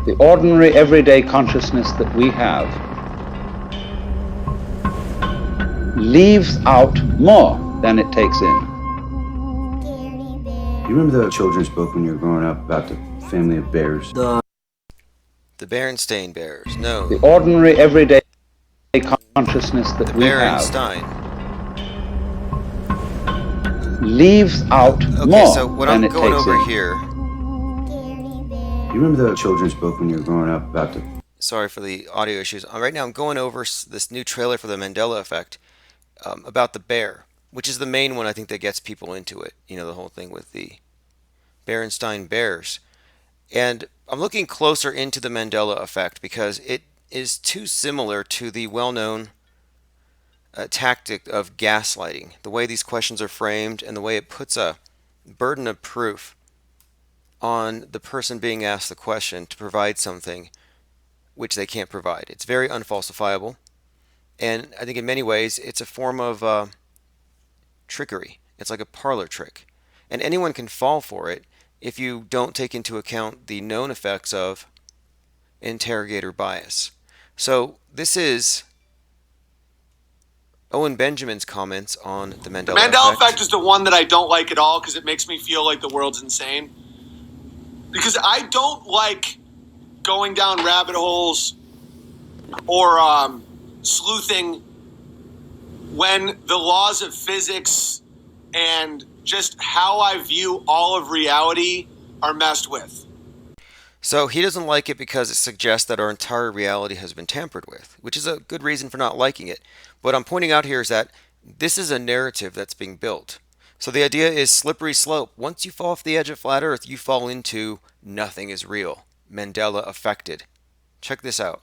The ordinary, everyday consciousness that we have leaves out more than it takes in. You remember the children's book when you were growing up about the family of bears? The Berenstain Bears. No. The ordinary, everyday consciousness that we have Berenstein. leaves out Okay, more so what than I'm it going takes over in. here. You remember the children's book when you were growing up about the... Sorry for the audio issues. Right now I'm going over this new trailer for the Mandela Effect about the bear, which is the main one I think that gets people into it. You know, the whole thing with the Berenstain Bears. And I'm looking closer into the Mandela Effect because it is too similar to the well-known tactic of gaslighting. The way these questions are framed and the way it puts a burden of proof on the person being asked the question to provide something which they can't provide. It's very unfalsifiable, and I think in many ways it's a form of trickery. It's like a parlor trick, and anyone can fall for it if you don't take into account the known effects of interrogator bias. So this is Owen Benjamin's comments on the Mandela Effect. The Mandela Effect is the one that I don't like at all because it makes me feel like the world's insane. Because I don't like going down rabbit holes or sleuthing when the laws of physics and just how I view all of reality are messed with. So he doesn't like it because it suggests that our entire reality has been tampered with, which is a good reason for not liking it. What I'm pointing out here is that this is a narrative that's being built. So the idea is slippery slope. Once you fall off the edge of flat Earth, you fall into nothing is real. Mandela affected. Check this out.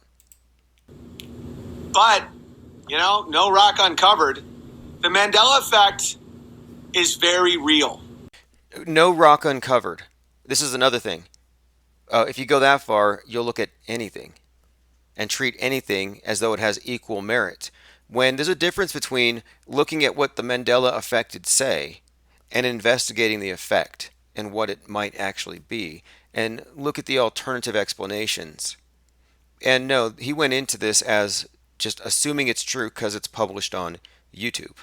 But, you know, no rock uncovered. The Mandela Effect is very real. No rock uncovered. This is another thing. If you go that far, you'll look at anything and treat anything as though it has equal merit. When there's a difference between looking at what the Mandela affected say and investigating the effect and what it might actually be, and look at the alternative explanations. And no, he went into this as just assuming it's true because it's published on YouTube.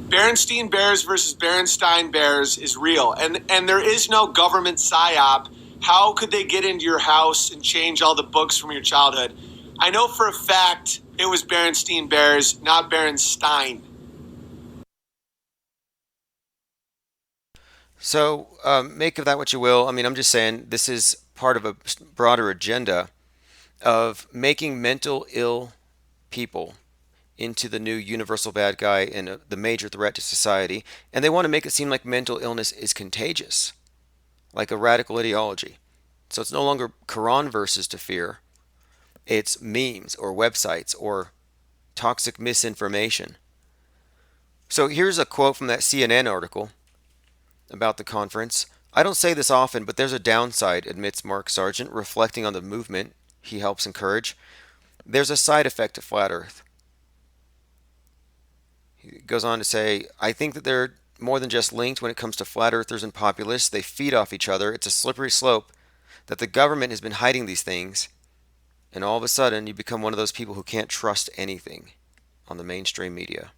Berenstain Bears versus Berenstain Bears is real, and there is no government psyop. How could they get into your house and change all the books from your childhood? I know for a fact it was Berenstain Bears, not Berenstein. So make of that what you will. I mean, I'm just saying this is part of a broader agenda of making mental ill people into the new universal bad guy and the major threat to society. And they want to make it seem like mental illness is contagious, like a radical ideology. So it's no longer Quran verses to fear. It's memes or websites or toxic misinformation. So here's a quote from that CNN article about the conference. I don't say this often, but there's a downside, admits Mark Sargent, reflecting on the movement he helps encourage. There's a side effect to Flat Earth. He goes on to say, I think that they're more than just linked when it comes to flat earthers and populists. They feed off each other. It's a slippery slope that the government has been hiding these things, and all of a sudden you become one of those people who can't trust anything on the mainstream media.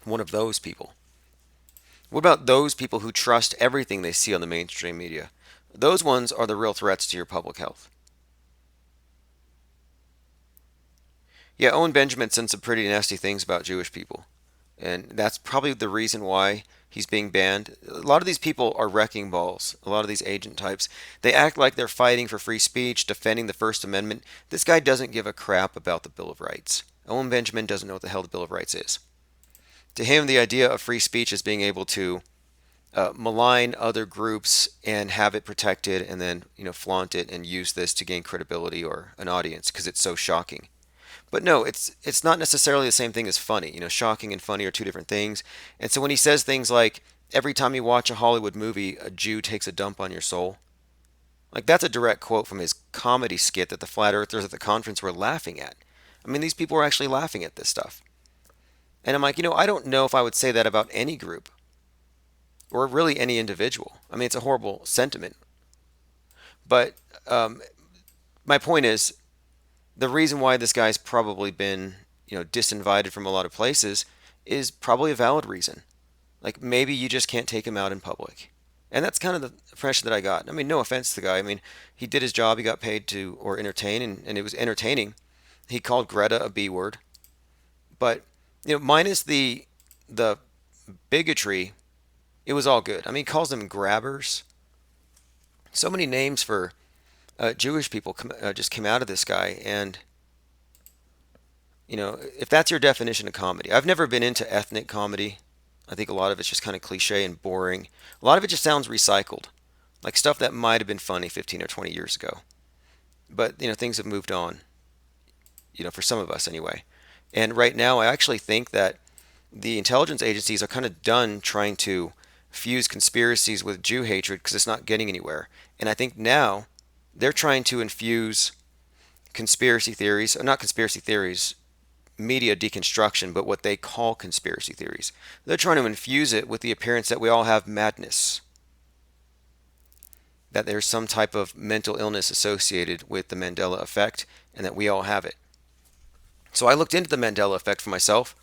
One of those people. What about those people who trust everything they see on the mainstream media? Those ones are the real threats to your public health. Yeah, Owen Benjamin said some pretty nasty things about Jewish people. And that's probably the reason why he's being banned. A lot of these people are wrecking balls. A lot of these agent types. They act like they're fighting for free speech, defending the First Amendment. This guy doesn't give a crap about the Bill of Rights. Owen Benjamin doesn't know what the hell the Bill of Rights is. To him, the idea of free speech is being able to malign other groups and have it protected and then flaunt it and use this to gain credibility or an audience because it's so shocking. But no, it's not necessarily the same thing as funny. Shocking and funny are two different things. And so when he says things like, every time you watch a Hollywood movie, a Jew takes a dump on your soul, like that's a direct quote from his comedy skit that the flat earthers at the conference were laughing at. I mean, these people were actually laughing at this stuff. And I'm like, I don't know if I would say that about any group or really any individual. I mean, it's a horrible sentiment. But my point is, the reason why this guy's probably been, disinvited from a lot of places is probably a valid reason. Like maybe you just can't take him out in public. And that's kind of the impression that I got. I mean, no offense to the guy. I mean, he did his job. He got paid to or entertain, and it was entertaining. He called Greta a B word, but minus the bigotry, it was all good. I mean, he calls them grabbers. So many names for Jewish people just came out of this guy, and if that's your definition of comedy, I've never been into ethnic comedy. I think a lot of it's just kind of cliche and boring. A lot of it just sounds recycled, like stuff that might have been funny 15 or 20 years ago. But things have moved on. For some of us anyway. And right now, I actually think that the intelligence agencies are kind of done trying to fuse conspiracies with Jew hatred because it's not getting anywhere. And I think now they're trying to infuse conspiracy theories, or not conspiracy theories, media deconstruction, but what they call conspiracy theories. They're trying to infuse it with the appearance that we all have madness, that there's some type of mental illness associated with the Mandela effect, and that we all have it. So I looked into the Mandela effect for myself,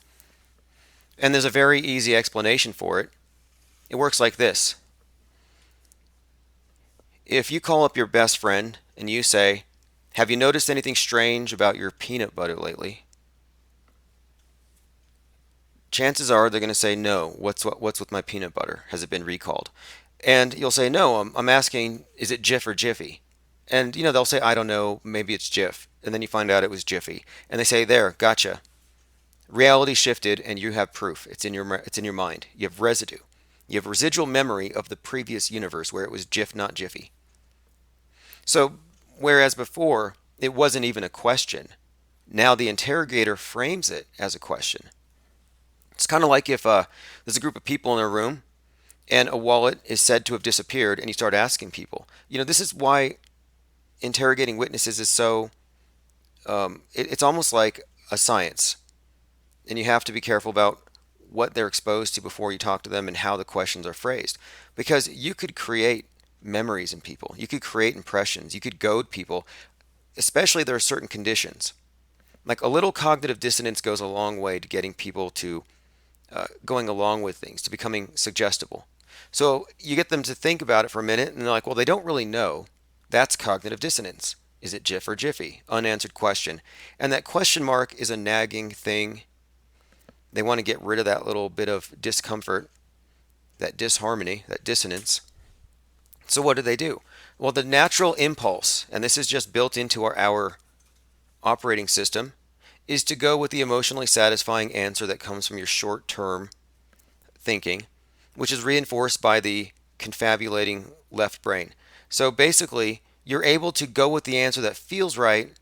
and there's a very easy explanation for it. It works like this. If you call up your best friend and you say, "Have you noticed anything strange about your peanut butter lately?" Chances are they're going to say, "No, what's with my peanut butter? Has it been recalled?" And you'll say, "No, I'm asking, is it Jif or Jiffy?" And they'll say, "I don't know, maybe it's Jif." And then you find out it was Jiffy. And they say, "There, gotcha. Reality shifted and you have proof. It's in your mind. You have residue. You have residual memory of the previous universe where it was Jif, not Jiffy." So, whereas before it wasn't even a question, now the interrogator frames it as a question. It's kind of like if there's a group of people in a room and a wallet is said to have disappeared, and you start asking people. This is why interrogating witnesses is so, it's almost like a science. And you have to be careful about what they're exposed to before you talk to them and how the questions are phrased. Because you could create memories in people. You could create impressions. You could goad people, especially there are certain conditions. Like a little cognitive dissonance goes a long way to getting people to going along with things, to becoming suggestible. So you get them to think about it for a minute, and they're like, well, they don't really know. That's cognitive dissonance. Is it Jif or Jiffy? Unanswered question. And that question mark is a nagging thing. They want to get rid of that little bit of discomfort, that disharmony, that dissonance. So what do? Well, the natural impulse, and this is just built into our operating system, is to go with the emotionally satisfying answer that comes from your short-term thinking, which is reinforced by the confabulating left brain. So basically, you're able to go with the answer that feels right,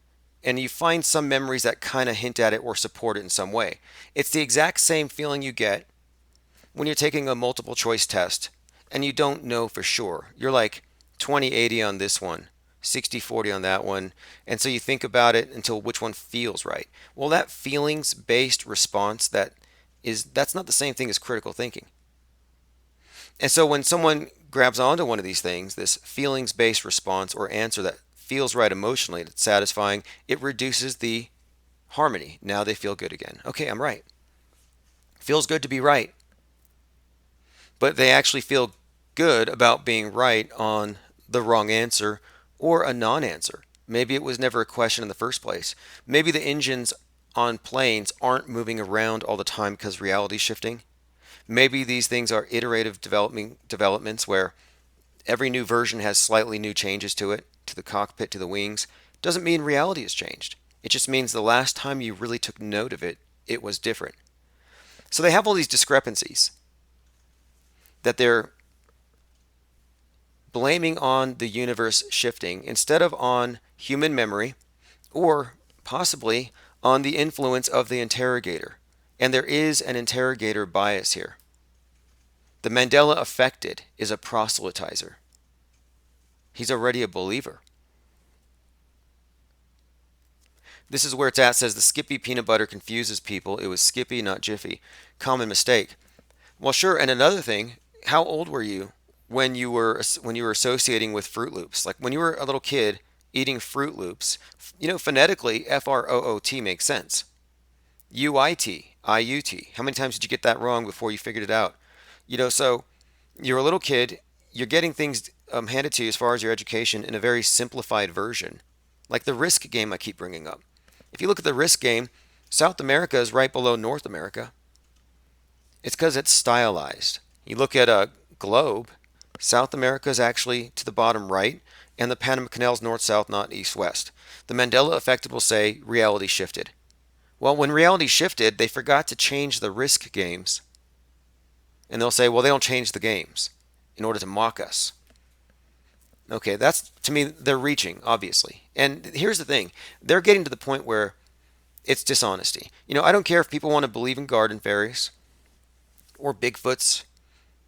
and you find some memories that kind of hint at it or support it in some way. It's the exact same feeling you get when you're taking a multiple choice test and you don't know for sure. You're like 20/80 on this one, 60/40 on that one, and so you think about it until which one feels right. Well, that feelings-based response, that's not the same thing as critical thinking. And so when someone grabs onto one of these things, this feelings-based response or answer that feels right emotionally, that's satisfying, it reduces the harmony. Now they feel good again. Okay, I'm right. Feels good to be right. But they actually feel good about being right on the wrong answer or a non-answer. Maybe it was never a question in the first place. Maybe the engines on planes aren't moving around all the time because reality's shifting. Maybe these things are iterative developments where every new version has slightly new changes to it, to the cockpit, to the wings. Doesn't mean reality has changed. It just means the last time you really took note of it, it was different. So they have all these discrepancies that they're blaming on the universe shifting instead of on human memory or possibly on the influence of the interrogator. And there is an interrogator bias here. The Mandela affected is a proselytizer. He's already a believer. This is where it's at. It says the Skippy peanut butter confuses people. It was Skippy, not Jiffy. Common mistake. Well, sure. And another thing, how old were you when you were associating with Fruit Loops. Like when you were a little kid eating Fruit Loops, phonetically F-R-O-O-T makes sense. U-I-T, I-U-T. How many times did you get that wrong before you figured it out? So you're a little kid, you're getting things handed to you as far as your education in a very simplified version. Like the Risk game I keep bringing up. If you look at the Risk game, South America is right below North America. It's because it's stylized. You look at a globe, South America is actually to the bottom right, and the Panama Canal is north-south, not east-west. The Mandela effect will say reality shifted. Well, when reality shifted, they forgot to change the Risk games. And they'll say, well, they don't change the games in order to mock us. Okay, that's, to me, they're reaching, obviously. And here's the thing. They're getting to the point where it's dishonesty. I don't care if people want to believe in garden fairies or Bigfoots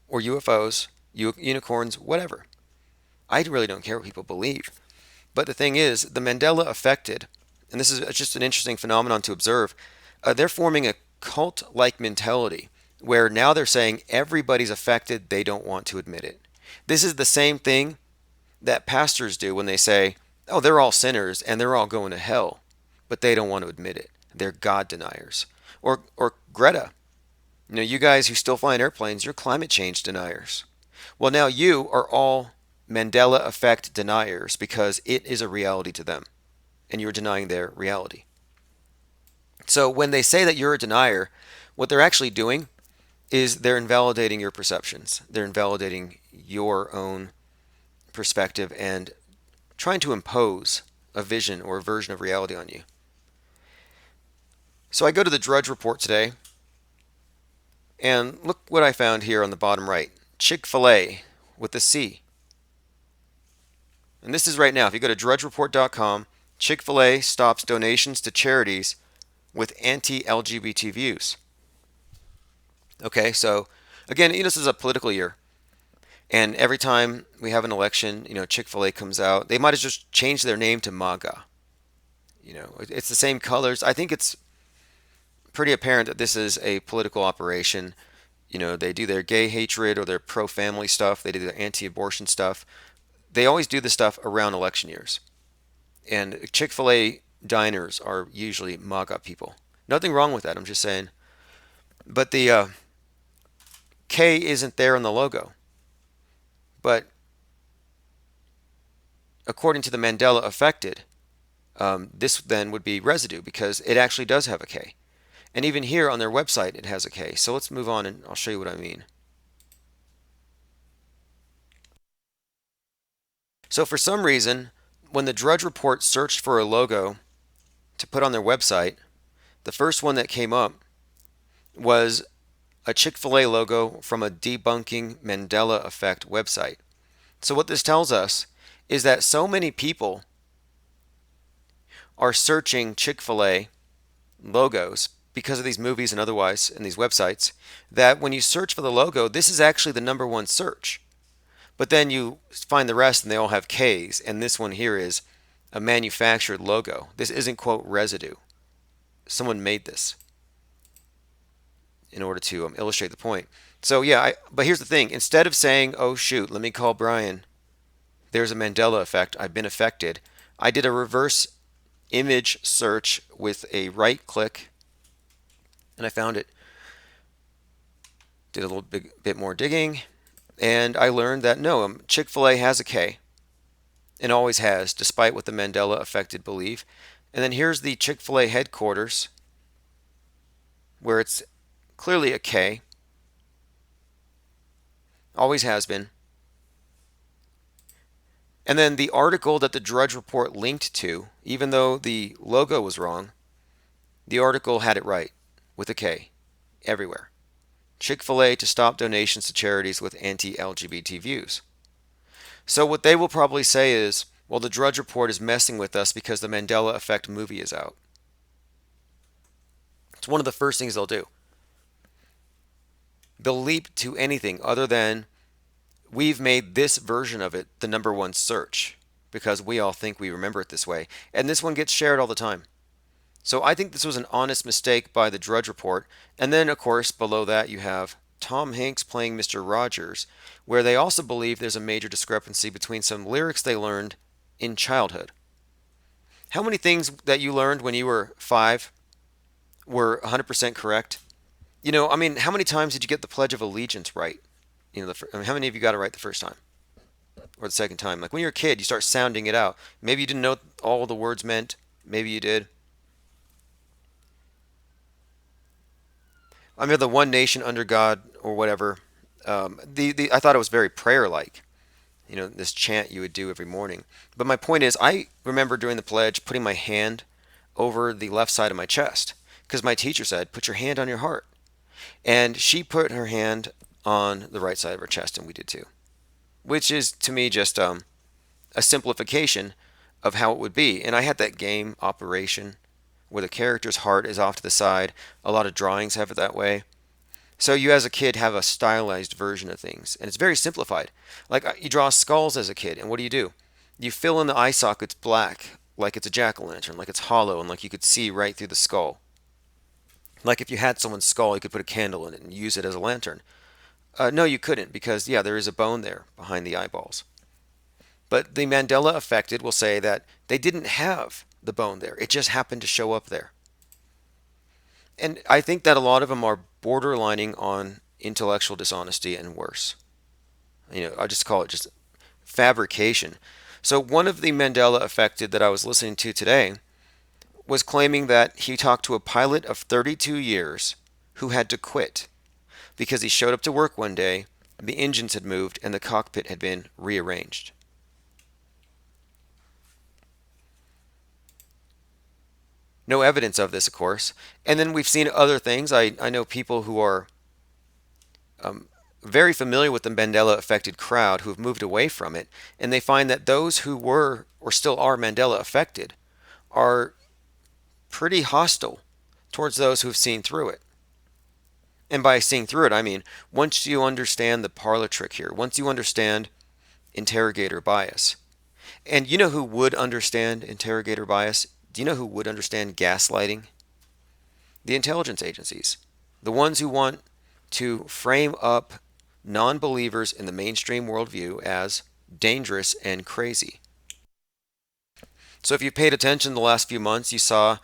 or UFOs, unicorns, whatever. I really don't care what people believe. But the thing is, the Mandela affected, and this is just an interesting phenomenon to observe, they're forming a cult-like mentality where now they're saying everybody's affected, they don't want to admit it. This is the same thing that pastors do when they say, oh, they're all sinners and they're all going to hell, but they don't want to admit it. They're God deniers. Or Greta, you guys who still fly in airplanes, you're climate change deniers. Well, now you are all Mandela effect deniers because it is a reality to them, and you're denying their reality. So when they say that you're a denier, what they're actually doing is they're invalidating your perceptions. They're invalidating your own perspective and trying to impose a vision or a version of reality on you. So I go to the Drudge Report today, and look what I found here on the bottom right. Chick-fil-A with a C. And this is right now. If you go to drudgereport.com, Chick-fil-A stops donations to charities with anti-LGBT views. Okay, so again, this is a political year. And every time we have an election, Chick-fil-A comes out. They might have just changed their name to MAGA. It's the same colors. I think it's pretty apparent that this is a political operation. They do their gay hatred or their pro-family stuff. They do their anti-abortion stuff. They always do this stuff around election years. And Chick-fil-A diners are usually MAGA people. Nothing wrong with that, I'm just saying. But the K isn't there in the logo. But according to the Mandela affected, this then would be residue because it actually does have a K. And even here on their website, it has a K. So let's move on and I'll show you what I mean. So for some reason, when the Drudge Report searched for a logo to put on their website, the first one that came up was a Chick-fil-A logo from a debunking Mandela effect website. So what this tells us is that so many people are searching Chick-fil-A logos because of these movies and otherwise in these websites that when you search for the logo, this is actually the number one search. But then you find the rest and they all have Ks, and this one here is a manufactured logo. This isn't, quote, residue. Someone made this in order to illustrate the point. So yeah, but here's the thing. Instead of saying, oh shoot, let me call Brian, there's a Mandela effect, I've been affected, I did a reverse image search with a right click, and I found it. Did a little bit more digging, and I learned that no, Chick-fil-A has a K, and always has, despite what the Mandela affected believe. And then here's the Chick-fil-A headquarters, where it's clearly a K. Always has been. And then the article that the Drudge Report linked to, even though the logo was wrong, the article had it right, with a K, everywhere. Chick-fil-A to stop donations to charities with anti-LGBT views. So what they will probably say is, well, the Drudge Report is messing with us because the Mandela Effect movie is out. It's one of the first things they'll do. They'll leap to anything other than we've made this version of it the number one search because we all think we remember it this way. And this one gets shared all the time. So I think this was an honest mistake by the Drudge Report. And then, of course, below that you have Tom Hanks playing Mr. Rogers, where they also believe there's a major discrepancy between some lyrics they learned in childhood. How many things that you learned when you were 5 were 100% correct? I mean, how many times did you get the Pledge of Allegiance right? I mean, how many of you got it right the first time or the second time? Like when you're a kid, you start sounding it out. Maybe you didn't know what all the words meant. Maybe you did. I mean, the one nation under God or whatever. I thought it was very prayer-like. This chant you would do every morning. But my point is, I remember during the pledge putting my hand over the left side of my chest because my teacher said, "Put your hand on your heart." And she put her hand on the right side of her chest, and we did too. Which is to me just a simplification of how it would be. And I had that game Operation where the character's heart is off to the side. A lot of drawings have it that way. So you as a kid have a stylized version of things, and it's very simplified. Like you draw skulls as a kid, and what do? You fill in the eye sockets black, like it's a jack-o'-lantern, like it's hollow, and like you could see right through the skull. Like if you had someone's skull, you could put a candle in it and use it as a lantern. No, you couldn't because, yeah, there is a bone there behind the eyeballs. But the Mandela affected will say that they didn't have the bone there. It just happened to show up there. And I think that a lot of them are borderlining on intellectual dishonesty and worse. I just call it just fabrication. So one of the Mandela affected that I was listening to today was claiming that he talked to a pilot of 32 years who had to quit because he showed up to work one day, the engines had moved, and the cockpit had been rearranged. No evidence of this, of course. And then we've seen other things. I know people who are very familiar with the Mandela affected crowd who have moved away from it, and they find that those who were or still are Mandela affected are pretty hostile towards those who've seen through it. And by seeing through it, I mean once you understand the parlor trick here, once you understand interrogator bias, and you know who would understand interrogator bias? Do you know who would understand gaslighting? The intelligence agencies. The ones who want to frame up non-believers in the mainstream worldview as dangerous and crazy. So if you paid attention the last few months, you saw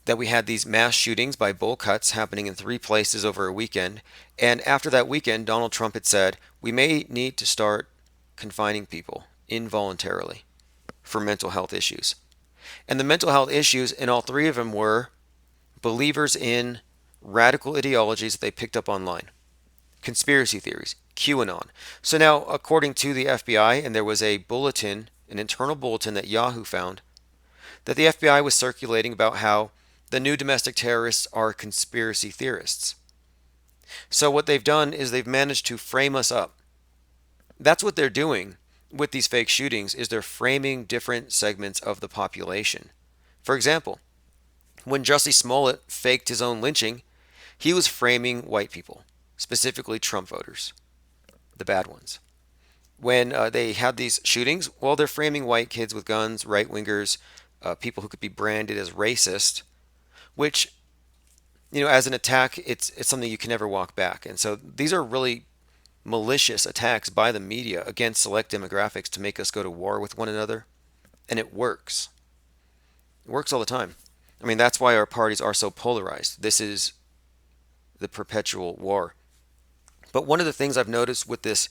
that we had these mass shootings by bowl cuts happening in 3 places over a weekend. And after that weekend, Donald Trump had said, we may need to start confining people involuntarily for mental health issues. And the mental health issues in all 3 of them were believers in radical ideologies that they picked up online. Conspiracy theories, QAnon. So now, according to the FBI, and there was a bulletin, an internal bulletin that Yahoo found, that the FBI was circulating about how the new domestic terrorists are conspiracy theorists. So what they've done is they've managed to frame us up. That's what they're doing with these fake shootings, is they're framing different segments of the population. For example, when Jussie Smollett faked his own lynching, he was framing white people, specifically Trump voters, the bad ones. When they had these shootings, well, they're framing white kids with guns, right-wingers, people who could be branded as racist, which, as an attack, it's something you can never walk back. And so these are really malicious attacks by the media against select demographics to make us go to war with one another. And it works. It works all the time. I mean, that's why our parties are so polarized. This is the perpetual war. But one of the things I've noticed with this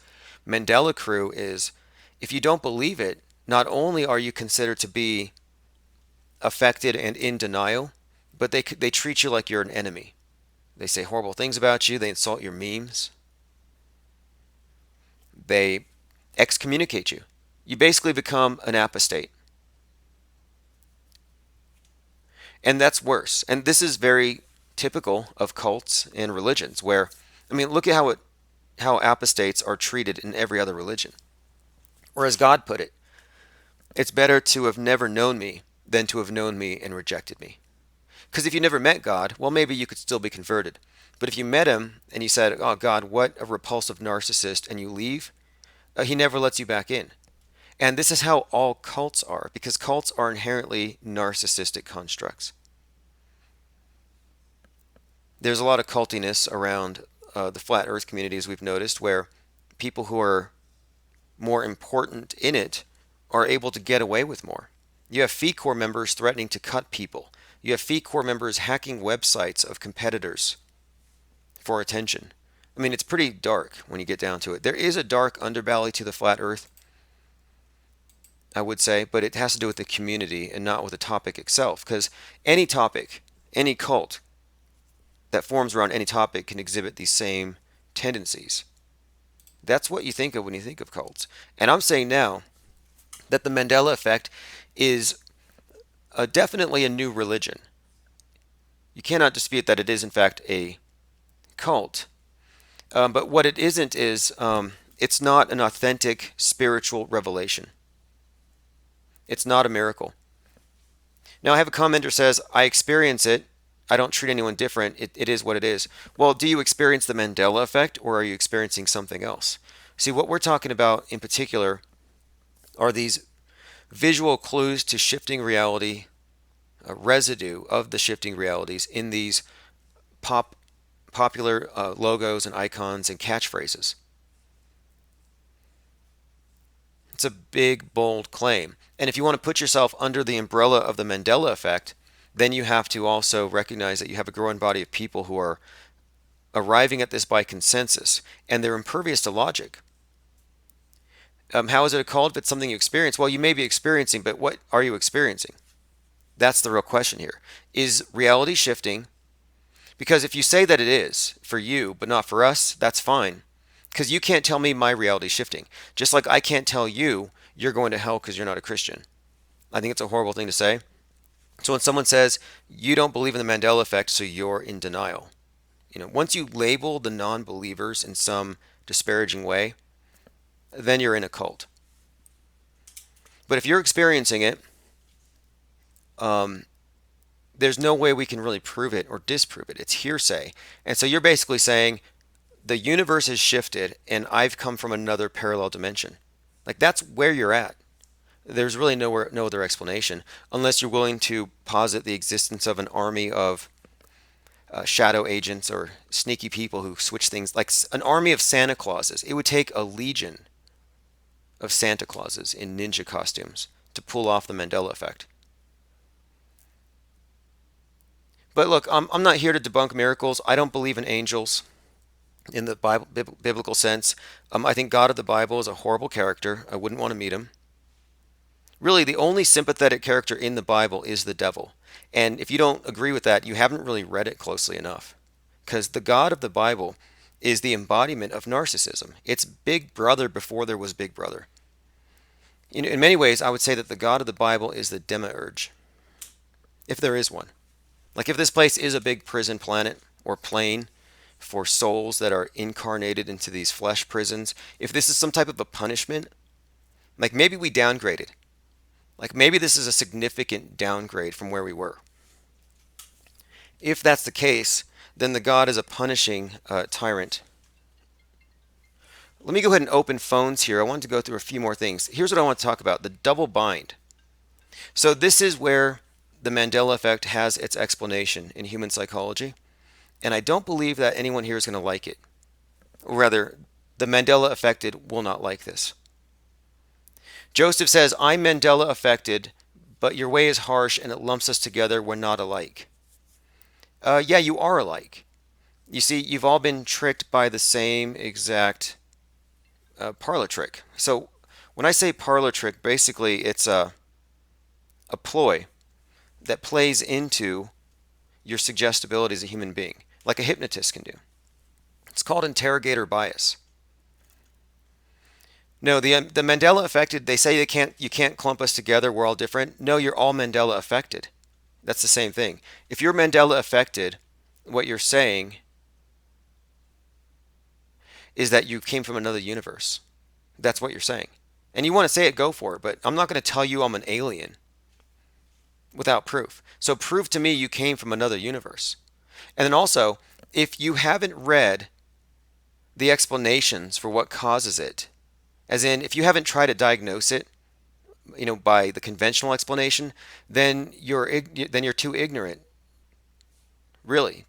Mandela crew is if you don't believe it, not only are you considered to be affected and in denial, but they treat you like you're an enemy. They say horrible things about you. They insult your memes. They excommunicate you. You basically become an apostate. And that's worse. And this is very typical of cults and religions where, I mean, look at how apostates are treated in every other religion. Or as God put it, it's better to have never known me than to have known me and rejected me. Because if you never met God, well, maybe you could still be converted. But if you met him and you said, oh God, what a repulsive narcissist, and you leave, he never lets you back in. And this is how all cults are, because cults are inherently narcissistic constructs. There's a lot of cultiness around the flat earth community, as we've noticed, where people who are more important in it are able to get away with more. You have Phi Corps members threatening to cut people. You have Phi Corps members hacking websites of competitors for attention. I mean, it's pretty dark when you get down to it. There is a dark underbelly to the flat earth, I would say, but it has to do with the community and not with the topic itself. Because any topic, any cult that forms around any topic can exhibit these same tendencies. That's what you think of when you think of cults. And I'm saying now that the Mandela effect is definitely a new religion. You cannot dispute that it is, in fact, a cult. But what it isn't is it's not an authentic spiritual revelation. It's not a miracle. Now, I have a commenter says, I experience it. I don't treat anyone different. It is what it is. Well, do you experience the Mandela effect, or are you experiencing something else? See, what we're talking about in particular are these visual clues to shifting reality, a residue of the shifting realities in these popular logos and icons and catchphrases. It's a big, bold claim. And if you want to put yourself under the umbrella of the Mandela effect, then you have to also recognize that you have a growing body of people who are arriving at this by consensus, and they're impervious to logic. How is it called? If it's something you experience, well, you may be experiencing, but what are you experiencing? That's the real question here. Is reality shifting? Because if you say that it is for you, but not for us, that's fine. Because you can't tell me my reality is shifting. Just like I can't tell you you're going to hell because you're not a Christian. I think it's a horrible thing to say. So when someone says you don't believe in the Mandela effect, so you're in denial. Once you label the non-believers in some disparaging way, then you're in a cult. But if you're experiencing it, there's no way we can really prove it or disprove it. It's hearsay. And so you're basically saying the universe has shifted and I've come from another parallel dimension. Like, that's where you're at. There's really no other explanation unless you're willing to posit the existence of an army of shadow agents or sneaky people who switch things, like an army of Santa Clauses. It would take a legion of Santa Clauses in ninja costumes to pull off the Mandela effect. But look, I'm not here to debunk miracles. I don't believe in angels in the biblical sense. I think God of the Bible is a horrible character. I wouldn't want to meet him. Really, the only sympathetic character in the Bible is the devil. And if you don't agree with that, you haven't really read it closely enough. Because the God of the Bible is the embodiment of narcissism. It's Big Brother before there was Big Brother. In many ways, I would say that the God of the Bible is the demiurge, if there is one. Like, if this place is a big prison planet or plane for souls that are incarnated into these flesh prisons, if this is some type of a punishment, like maybe we downgraded. Like maybe this is a significant downgrade from where we were. If that's the case, then the God is a punishing tyrant. Let me go ahead and open phones here. I want to go through a few more things. Here's what I want to talk about, the double bind. So this is where the Mandela effect has its explanation in human psychology. And I don't believe that anyone here is going to like it. Or rather, the Mandela affected will not like this. Joseph says, I'm Mandela affected, but your way is harsh and it lumps us together. We're not alike. Yeah, you are alike. You see, you've all been tricked by the same exact parlor trick. So when I say parlor trick, basically it's a ploy that plays into your suggestibility as a human being, like a hypnotist can do. It's called interrogator bias. No, the Mandela affected, they say you can't clump us together, we're all different. No, you're all Mandela affected. That's the same thing. If you're Mandela affected, what you're saying is that you came from another universe. That's what you're saying. And you want to say it, go for it, but I'm not going to tell you I'm an alien without proof. So prove to me you came from another universe. And then also, if you haven't read the explanations for what causes it, as in, if you haven't tried to diagnose it, by the conventional explanation, then you're too ignorant, really,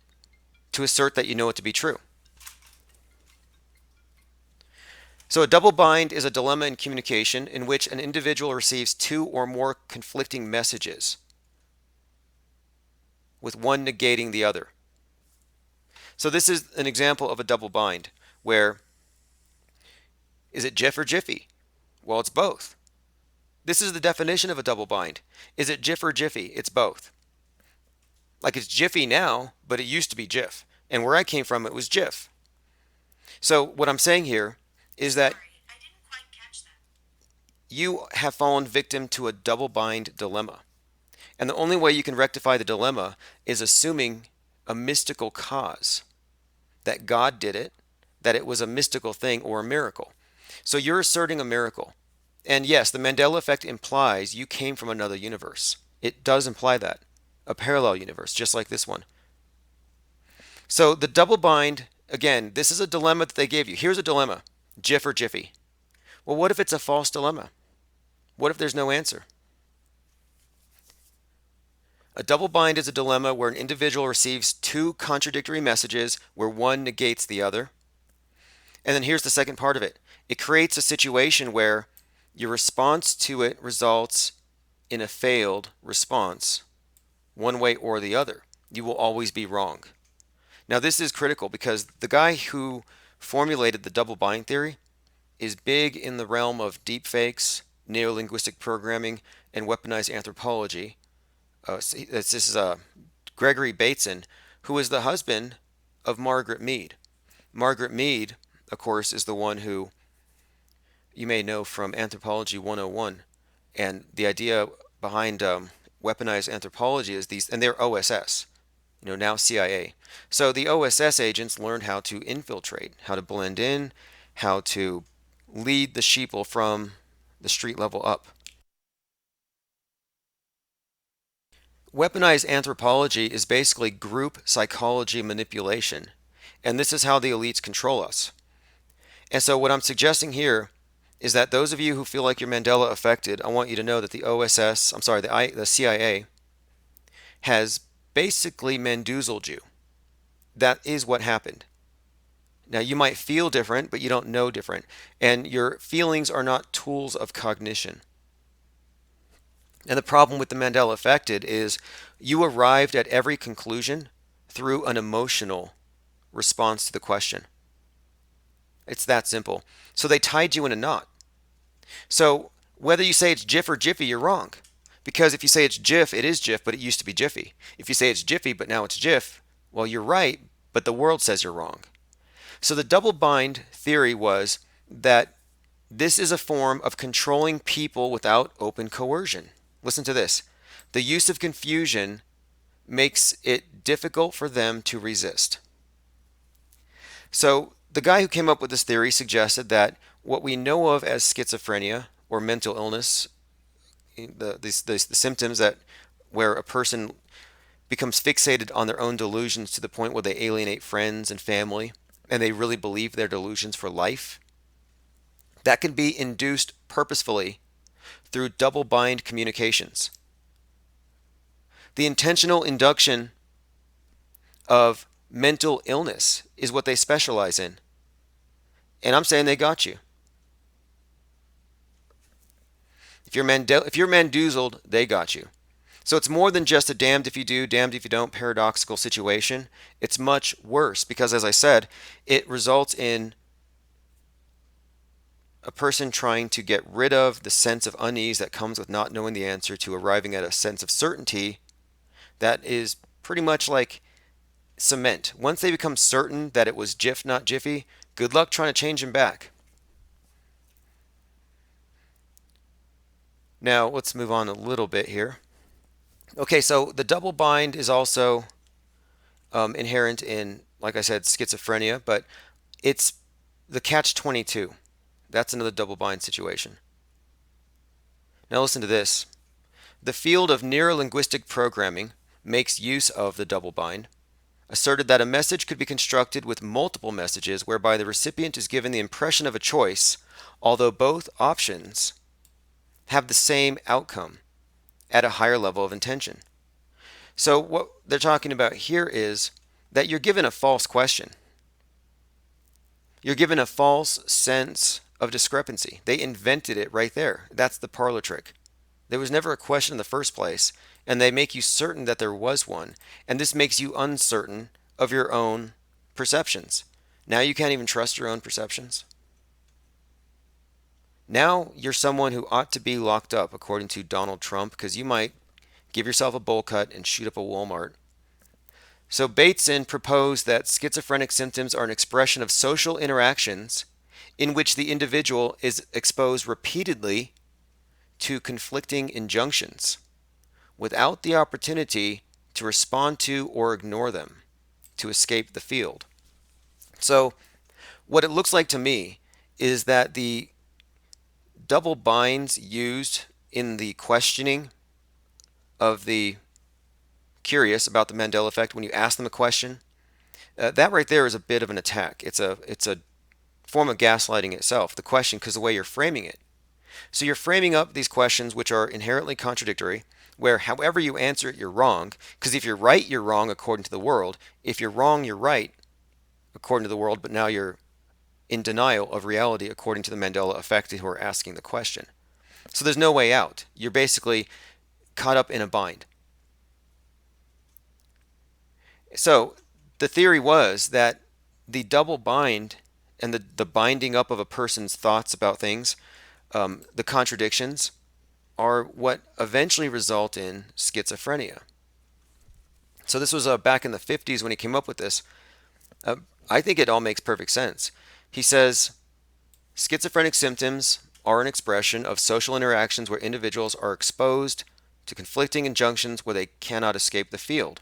to assert that you know it to be true. So a double bind is a dilemma in communication in which an individual receives two or more conflicting messages, with one negating the other. So this is an example of a double bind where, is it Jif or Jiffy? Well, it's both. This is the definition of a double bind. Is it Jif or Jiffy? It's both. Like it's Jiffy now, but it used to be Jif. And where I came from, it was Jif. So what I'm saying here is that you have fallen victim to a double bind dilemma. And the only way you can rectify the dilemma is assuming a mystical cause, that God did it, that it was a mystical thing or a miracle. So you're asserting a miracle. And yes, the Mandela effect implies you came from another universe. It does imply that, a parallel universe, just like this one. So the double bind, again, this is a dilemma that they gave you. Here's a dilemma, Jif or Jiffy. Well, what if it's a false dilemma? What if there's no answer? A double bind is a dilemma where an individual receives two contradictory messages where one negates the other. And then here's the second part of it. It creates a situation where your response to it results in a failed response, one way or the other. You will always be wrong. Now, this is critical because the guy who formulated the double bind theory is big in the realm of deepfakes, neolinguistic programming, and weaponized anthropology. This is Gregory Bateson, who is the husband of Margaret Mead. Margaret Mead, of course, is the one who you may know from Anthropology 101. And the idea behind weaponized anthropology is these, and they're OSS, now CIA. So the OSS agents learned how to infiltrate, how to blend in, how to lead the sheeple from the street level up. Weaponized anthropology is basically group psychology manipulation, and this is how the elites control us. And so what I'm suggesting here is that those of you who feel like you're Mandela affected, I want you to know that the CIA has basically Manduzled you. That is what happened. Now you might feel different, but you don't know different, and your feelings are not tools of cognition. And the problem with the Mandela affected is you arrived at every conclusion through an emotional response to the question. It's that simple. So they tied you in a knot. So whether you say it's Jif or Jiffy, you're wrong. Because if you say it's Jif, it is Jif, but it used to be Jiffy. If you say it's Jiffy, but now it's Jif, well, you're right, but the world says you're wrong. So the double bind theory was that this is a form of controlling people without open coercion. Listen to this. The use of confusion makes it difficult for them to resist. So the guy who came up with this theory suggested that what we know of as schizophrenia or mental illness, the symptoms that where a person becomes fixated on their own delusions to the point where they alienate friends and family, and they really believe their delusions for life, that can be induced purposefully through double bind communications. The intentional induction of mental illness is what they specialize in. And I'm saying they got you. If you're Manduzled, they got you. So it's more than just a damned if you do, damned if you don't paradoxical situation. It's much worse because, as I said, it results in a person trying to get rid of the sense of unease that comes with not knowing the answer to arriving at a sense of certainty that is pretty much like cement. Once they become certain that it was Jif, not Jiffy, good luck trying to change them back. Now, let's move on a little bit here. Okay, so the double bind is also inherent in, like I said, schizophrenia, but it's the catch-22. That's another double bind situation. Now listen to this. The field of neurolinguistic programming makes use of the double bind, asserted that a message could be constructed with multiple messages whereby the recipient is given the impression of a choice, although both options have the same outcome at a higher level of intention. So what they're talking about here is that you're given a false question. You're given a false sense of discrepancy. They invented it right there. That's the parlor trick. There was never a question in the first place, and they make you certain that there was one, and this makes you uncertain of your own perceptions. Now you can't even trust your own perceptions. Now you're someone who ought to be locked up, according to Donald Trump, because you might give yourself a bowl cut and shoot up a Walmart. So Bateson proposed that schizophrenic symptoms are an expression of social interactions in which the individual is exposed repeatedly to conflicting injunctions without the opportunity to respond to or ignore them, to escape the field. So, what it looks like to me is that the double binds used in the questioning of the curious about the Mandela effect, when you ask them a question, that right there is a bit of an attack. It's a form of gaslighting itself, the question, because the way you're framing it. So you're framing up these questions which are inherently contradictory, where however you answer it, you're wrong. Because if you're right, you're wrong according to the world. If you're wrong, you're right according to the world, but now you're in denial of reality according to the Mandela effect who are asking the question. So there's no way out. You're basically caught up in a bind. So the theory was that the double bind and the binding up of a person's thoughts about things, the contradictions, are what eventually result in schizophrenia. So this was back in the 50s when he came up with this. I think it all makes perfect sense. He says, schizophrenic symptoms are an expression of social interactions where individuals are exposed to conflicting injunctions where they cannot escape the field.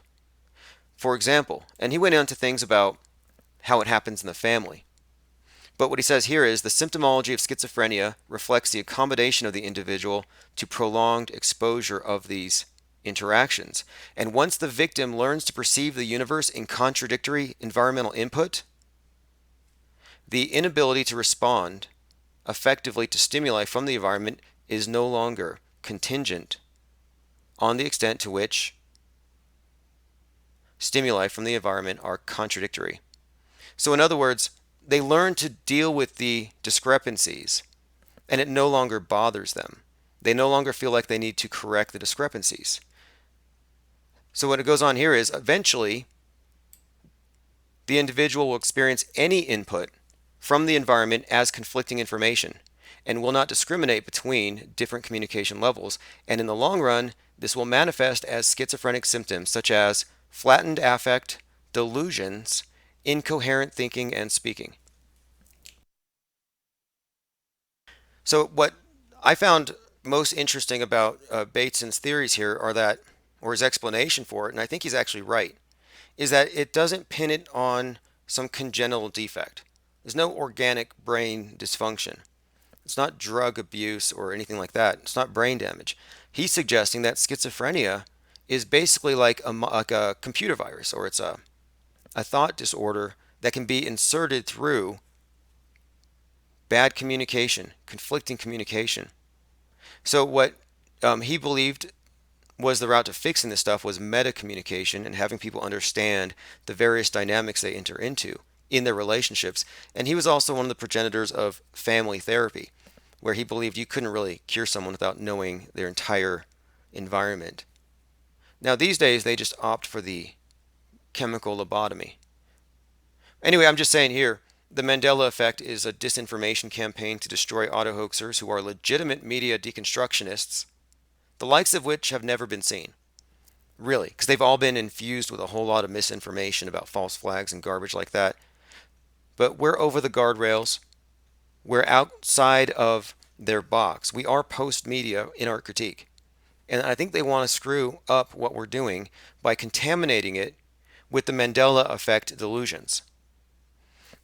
For example, and he went into things about how it happens in the family. But what he says here is the symptomology of schizophrenia reflects the accommodation of the individual to prolonged exposure of these interactions. And once the victim learns to perceive the universe in contradictory environmental input, the inability to respond effectively to stimuli from the environment is no longer contingent on the extent to which stimuli from the environment are contradictory. So in other words, they learn to deal with the discrepancies, and it no longer bothers them. They no longer feel like they need to correct the discrepancies. So what it goes on here is eventually the individual will experience any input from the environment as conflicting information and will not discriminate between different communication levels. And in the long run, this will manifest as schizophrenic symptoms such as flattened affect, delusions, incoherent thinking and speaking. So what I found most interesting about Bateson's theories here are that, or his explanation for it, and I think he's actually right, is that it doesn't pin it on some congenital defect. There's no organic brain dysfunction. It's not drug abuse or anything like that. It's not brain damage. He's suggesting that schizophrenia is basically like a computer virus, or it's a thought disorder that can be inserted through bad communication, conflicting communication. So what he believed was the route to fixing this stuff was meta communication and having people understand the various dynamics they enter into in their relationships. And he was also one of the progenitors of family therapy, where he believed you couldn't really cure someone without knowing their entire environment. Now these days they just opt for the chemical lobotomy. Anyway, I'm just saying here, the Mandela effect is a disinformation campaign to destroy auto-hoaxers who are legitimate media deconstructionists, the likes of which have never been seen. Really, because they've all been infused with a whole lot of misinformation about false flags and garbage like that. But we're over the guardrails. We're outside of their box. We are post-media in our critique. And I think they want to screw up what we're doing by contaminating it with the Mandela effect delusions.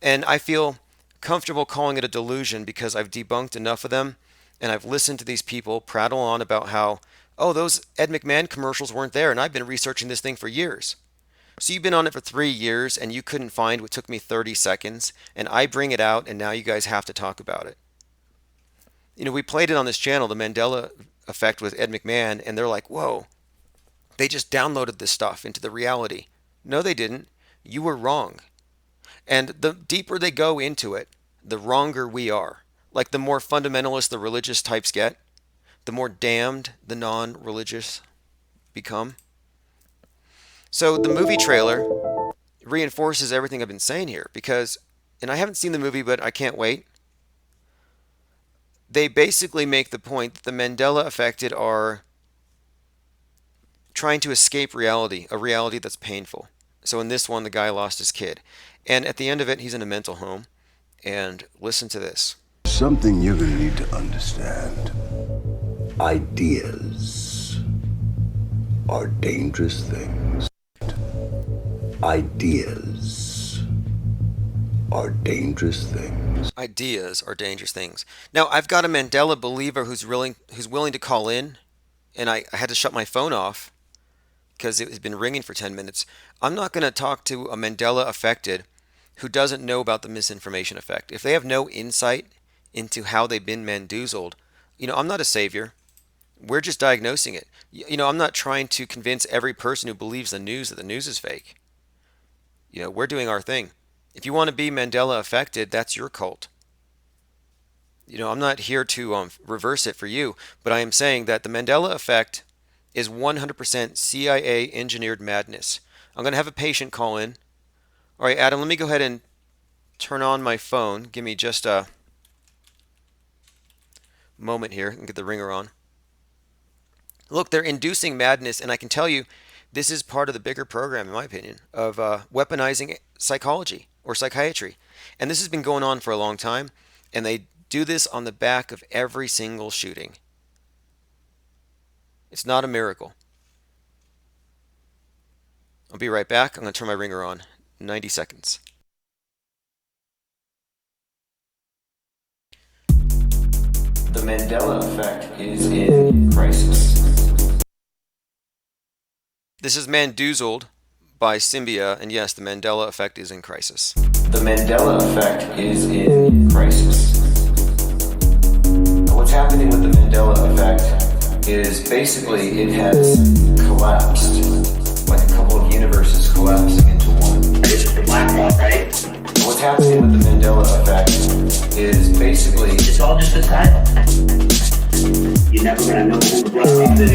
And I feel comfortable calling it a delusion because I've debunked enough of them, and I've listened to these people prattle on about how, oh, those Ed McMahon commercials weren't there, and I've been researching this thing for years. So you've been on it for 3 years, and you couldn't find what took me 30 seconds, and I bring it out, and now you guys have to talk about it. You know, we played it on this channel, the Mandela effect with Ed McMahon, and they're like, whoa, they just downloaded this stuff into the reality. No, they didn't. You were wrong. And the deeper they go into it, the wronger we are. Like the more fundamentalist the religious types get, the more damned the non-religious become. So the movie trailer reinforces everything I've been saying here because, and I haven't seen the movie, but I can't wait. They basically make the point that the Mandela affected are trying to escape reality, a reality that's painful. So in this one, the guy lost his kid. And at the end of it, he's in a mental home. And listen to this. Something you're gonna need to understand. Ideas are dangerous things. Ideas are dangerous things. Ideas are dangerous things. Now, I've got a Mandela believer who's willing to call in, and I had to shut my phone off because it has been ringing for 10 minutes. I'm not going to talk to a Mandela affected who doesn't know about the misinformation effect. If they have no insight into how they've been mandoozled, I'm not a savior. We're just diagnosing it. I'm not trying to convince every person who believes the news that the news is fake. We're doing our thing. If you want to be Mandela affected, that's your cult. I'm not here to reverse it for you, but I am saying that the Mandela effect is 100% CIA engineered madness. I'm going to have a patient call in. All right, Adam, let me go ahead and turn on my phone. Give me just a moment here and get the ringer on. Look, they're inducing madness, and I can tell you this is part of the bigger program, in my opinion, of weaponizing psychology or psychiatry. And this has been going on for a long time, and they do this on the back of every single shooting. It's not a miracle. I'll be right back. I'm going to turn my ringer on. 90 seconds. The Mandela effect is in crisis. This is Mandoozled by Symbia, and yes, the Mandela effect is in crisis. The Mandela effect is in crisis. What's happening with the Mandela effect is basically it has collapsed, like a couple of universes collapsing into one. It's the black hole, right? What's happening with the Mandela effect is basically It's all just a title. You're never gonna know who the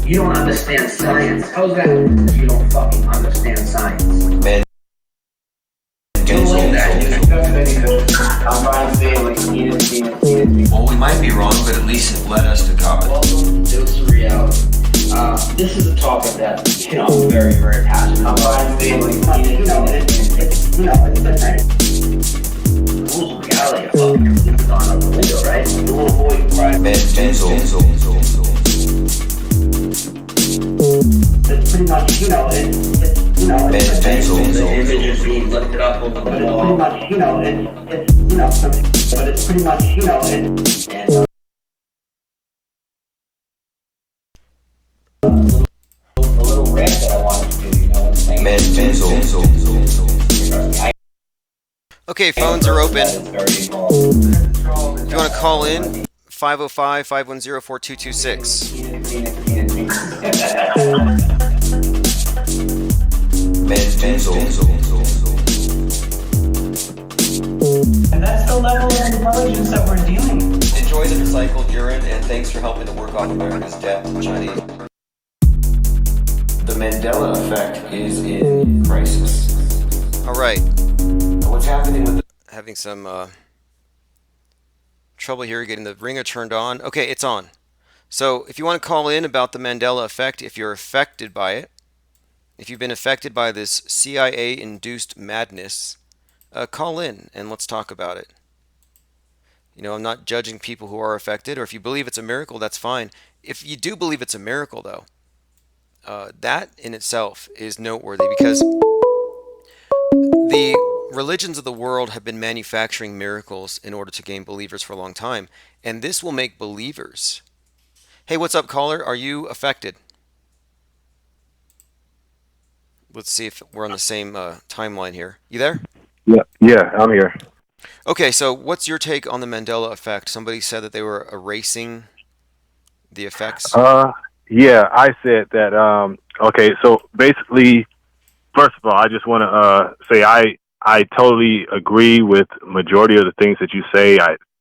You don't understand science. How's that? You don't fucking understand science. Well, we might be wrong, but at least it led us to God. Welcome to the reality. This is a topic that, I'm very, very passionate about. The rules of reality are fucking completely gone out the window, right? The little boy who cried. It's pretty much, the images being lifted up over the wall. But it's pretty much, and a little rant that I wanted to do, what I'm saying? Okay, phones are open. That is very involved. If you want to call in, 505-510-4226. And that's the level of intelligence that we're dealing with. Enjoy the recycled urine, and thanks for helping to work off America's debt to Chinese. The Mandela effect is in crisis. All right. What's happening with having some trouble here getting the ringer turned on? Okay, it's on. So if you want to call in about the Mandela effect, if you're affected by it, if you've been affected by this CIA-induced madness, call in and let's talk about it. I'm not judging people who are affected, or if you believe it's a miracle, that's fine. If you do believe it's a miracle, though, that in itself is noteworthy because the religions of the world have been manufacturing miracles in order to gain believers for a long time, and this will make believers. Hey, what's up, caller? Are you affected? Let's see if we're on the same timeline here. You there? Yeah, I'm here. Okay, so what's your take on the Mandela effect? Somebody said that they were erasing the effects. Yeah, I said that. Okay, so basically, first of all, I just want to say I I totally agree with majority of the things that you say.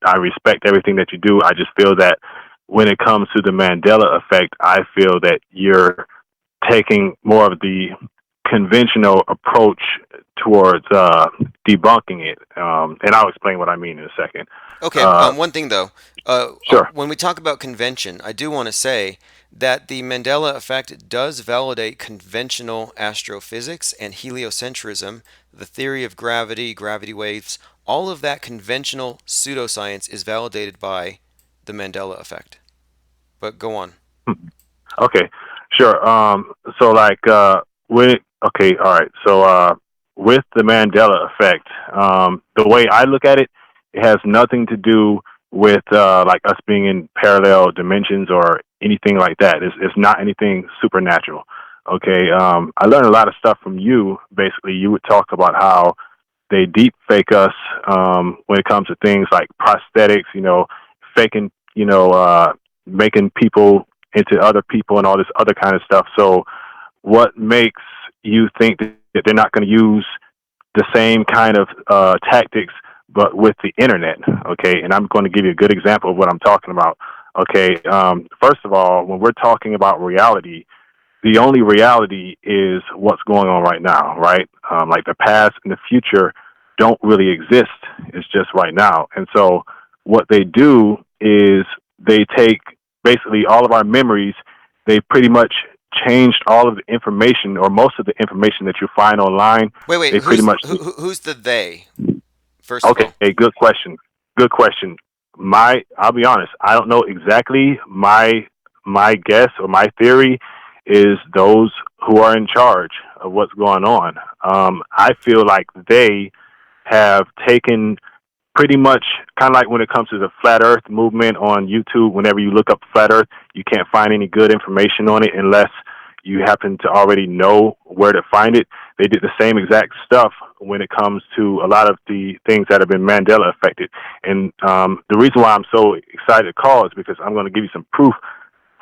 I respect everything that you do. I just feel that when it comes to the Mandela effect, I feel that you're taking more of the conventional approach towards debunking it. And I'll explain what I mean in a second. Okay, Uh, one thing though, sure. when we talk about convention, I do want to say that the Mandela effect does validate conventional astrophysics and heliocentrism, the theory of gravity, gravity waves, all of that conventional pseudoscience is validated by the Mandela effect. But go on. Okay, sure. So like with okay, all right. So with the Mandela effect, the way I look at it, it has nothing to do with like us being in parallel dimensions or anything like that. It's not anything supernatural. Okay. I learned a lot of stuff from you. Basically, you would talk about how they deep fake us when it comes to things like prosthetics, faking, making people into other people and all this other kind of stuff. So, what makes you think that they're not going to use the same kind of tactics, but with the internet? Okay, and I'm going to give you a good example of what I'm talking about. Okay, first of all, when we're talking about reality, the only reality is what's going on right now, right? Like the past and the future don't really exist. It's just right now. And so what they do is they take basically all of our memories. They pretty much changed all of the information or most of the information that you find online. Wait, They pretty much, who's the they? First of okay, all, good question. Good question. I'll be honest, I don't know exactly. My guess or my theory is those who are in charge of what's going on. I feel like they have taken pretty much kind of like when it comes to the flat earth movement on YouTube. Whenever you look up flat earth, you can't find any good information on it unless you happen to already know where to find it. They did the same exact stuff when it comes to a lot of the things that have been Mandela affected. And the reason why I'm so excited to call is because I'm going to give you some proof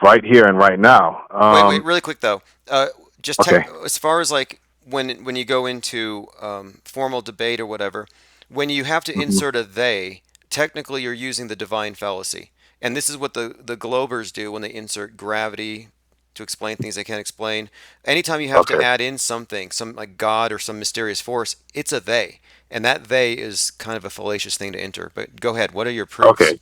right here and right now. wait, really quick though. Just Okay. as far as like when you go into formal debate or whatever, when you have to Hmm. insert a they, technically you're using the divine fallacy, and this is what the Globers do when they insert gravity to explain things they can't explain. Anytime you have to Okay. add in something, some like God or some mysterious force, it's a they, and that they is kind of a fallacious thing to enter. But go ahead. What are your proofs? Okay.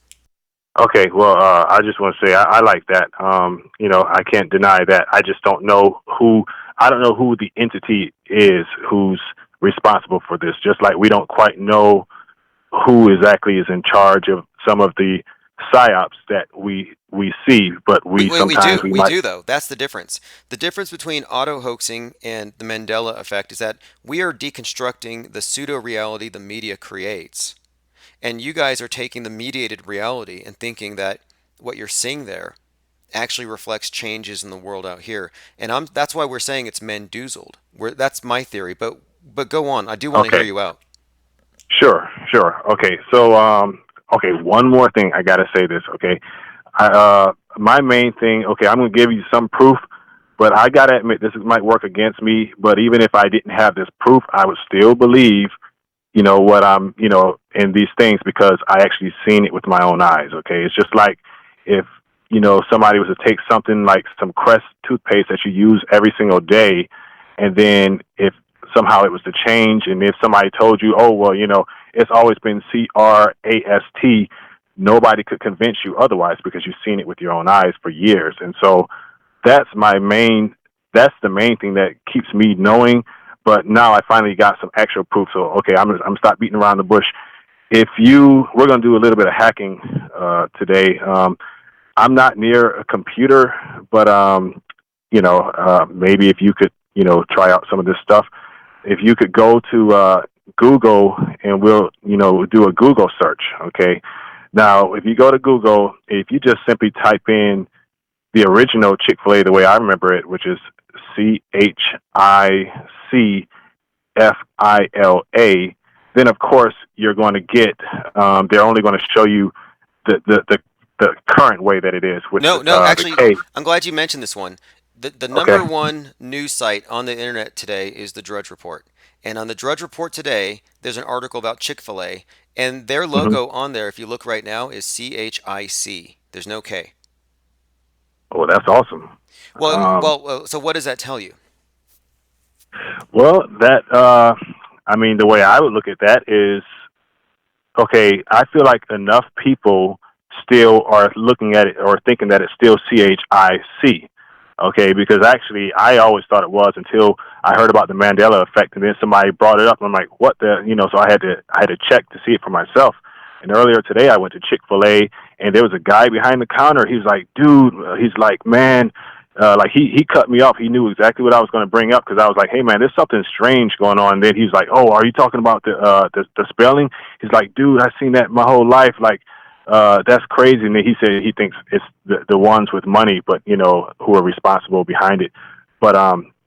Okay, well, I just want to say I like that. I can't deny that. I just don't know who. I don't know who the entity is who's responsible for this. Just like we don't quite know who exactly is in charge of some of the psyops that we see, but we We sometimes do. we We might. do, though. That's the difference. The difference between auto hoaxing and the Mandela effect is that we are deconstructing the pseudo reality the media creates. And you guys are taking the mediated reality and thinking that what you're seeing there actually reflects changes in the world out here. And that's why we're saying it's Mendoozled. That's my theory. But go on. I do want to hear Okay, you out. sure. Okay, so okay, one more thing I gotta say this. Okay, my main thing. Okay, I'm gonna give you some proof, but I gotta admit this might work against me. But even if I didn't have this proof, I would still believe, what I'm, in these things because I actually seen it with my own eyes. Okay, it's just like if somebody was to take something like some Crest toothpaste that you use every single day, and then if somehow it was to change, and if somebody told you, oh well, it's always been CRAST, nobody could convince you otherwise because you've seen it with your own eyes for years. And so that's my main that's the main thing that keeps me knowing. But now I finally got some actual proof. So okay, I'm stop beating around the bush. We're gonna do a little bit of hacking today. I'm not near a computer, but maybe if you could try out some of this stuff. If you could go to Google and we'll do a Google search. Okay. Now, if you go to Google, if you just simply type in the original Chick-fil-A the way I remember it, which is CHICFILA, then of course you're going to get. They're only going to show you the current way that it is with No, the actually, K. I'm glad you mentioned this one. The Okay. number one news site on the internet today is the Drudge Report. And on the Drudge Report today, there's an article about Chick-fil-A, and their Hmm. logo on there, if you look right now, is CHIC. There's no K. Oh, that's awesome. So what does that tell you? Well, that I mean, the way I would look at that is, okay, I feel like enough people still are looking at it or thinking that it's still CHIC. Okay, because actually I always thought it was until I heard about the Mandela effect, and then somebody brought it up, and I'm like, what the, so I had to check to see it for myself. And earlier today I went to Chick-fil-A, and there was a guy behind the counter. He was like, dude, he's like, man, like he cut me off. He knew exactly what I was going to bring up, because I was like, hey man, there's something strange going on. And then he's like, oh, are you talking about the spelling? He's like, dude, I've seen that my whole life. Like, that's crazy. And then he said he thinks it's the ones with money, but who are responsible behind it. But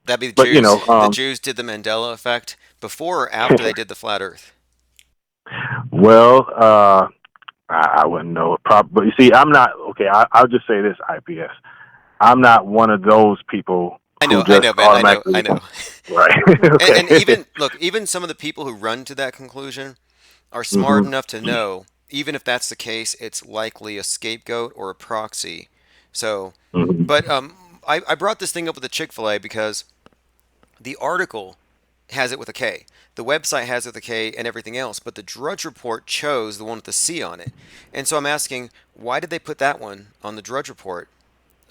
That'd be the but Jews. The Jews did the Mandela effect before or after they did the flat Earth. well, I wouldn't know. But you see, I'm not okay. I'll just say this, IPS. I'm not one of those people who I just know, man. automatically I know. right. Okay. And even some of the people who run to that conclusion are smart Hmm. enough to know, even if that's the case, it's likely a scapegoat or a proxy. So, Hmm. but I brought this thing up with the Chick-fil-A because the article has it with a K. The website has it with a K and everything else, but the Drudge Report chose the one with the C on it. And so I'm asking, why did they put that one on the Drudge Report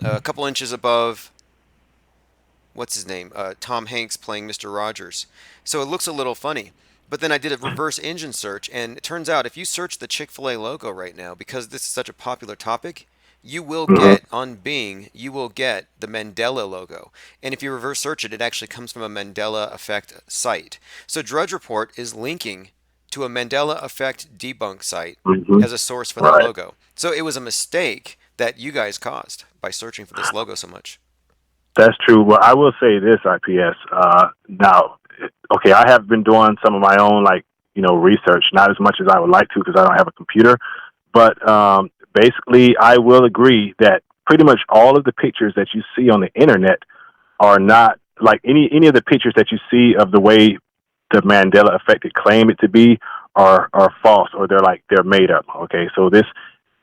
a couple inches above, what's his name? Tom Hanks playing Mr. Rogers. So it looks a little funny. But then I did a reverse engine search, and it turns out if you search the Chick-fil-A logo right now, because this is such a popular topic, you will Hmm. get on Bing, you will get the Mandela logo. And if you reverse search it, it actually comes from a Mandela Effect site. So Drudge Report is linking to a Mandela Effect debunk site Hmm. as a source for that Right. logo. So it was a mistake that you guys caused by searching for this logo so much. That's true. Well, I will say this, IPS. Now, okay, I have been doing some of my own, like, research, not as much as I would like to because I don't have a computer. But basically, I will agree that pretty much all of the pictures that you see on the internet are not like any of the pictures that you see of the way the Mandela effect claim it to be are false, or they're made up. Okay, so this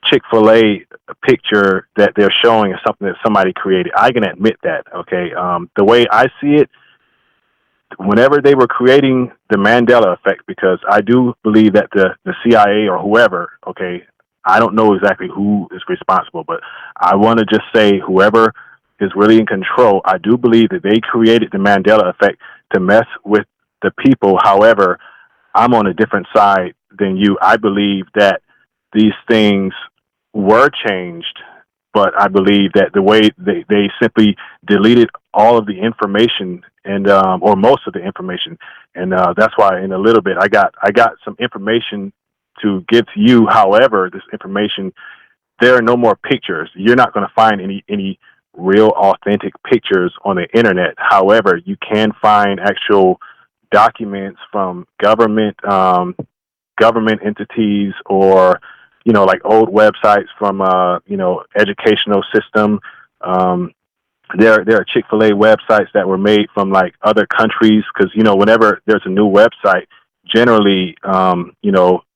Chick-fil-A picture that they're showing is something that somebody created. I can admit that. Okay, the way I see it, whenever they were creating the Mandela effect, because I do believe that the CIA or whoever, okay, I don't know exactly who is responsible, but I want to just say whoever is really in control, I do believe that they created the Mandela effect to mess with the people. However, I'm on a different side than you. I believe that these things were changed, but I believe that the way they simply deleted all of the information and or most of the information, and that's why in a little bit I got some information to give to you. However, this information, there are no more pictures. You're not going to find any real authentic pictures on the internet. However, you can find actual documents from government entities, or like old websites from educational system. um there are Chick-fil-A websites that were made from like other countries, because whenever there's a new website, generally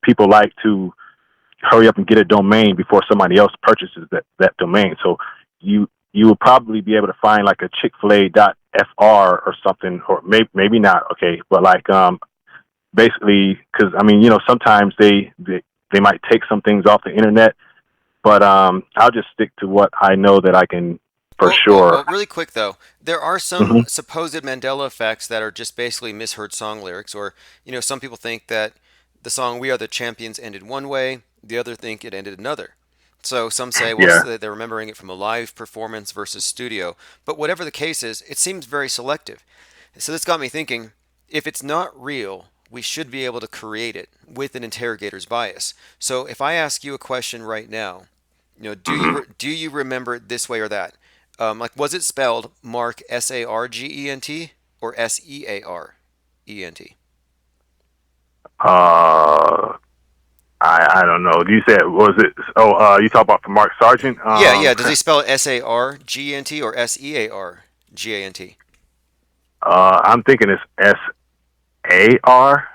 people like to hurry up and get a domain before somebody else purchases that domain. So you will probably be able to find like a Chick-fil-A.fr or something, or maybe not. Okay, but like basically, because I mean, sometimes they might take some things off the internet, but I'll just stick to what I know that I can for sure. Well, really quick though, there are some Hmm. supposed Mandela effects that are just basically misheard song lyrics, or some people think that the song "We Are the Champions" ended one way, the other think it ended another. So some say, well, Yeah. they're remembering it from a live performance versus studio. But whatever the case is, it seems very selective. So this got me thinking, if it's not real, we should be able to create it with an interrogator's bias. So if I ask you a question right now, do you remember it this way or that? Like, was it spelled Mark Sargent or Searent? uh I don't know. You said, was it? Oh, you talk about for Mark Sargent. Yeah, yeah. Does he spell it Sargent or Seargant? I'm thinking it's Argent.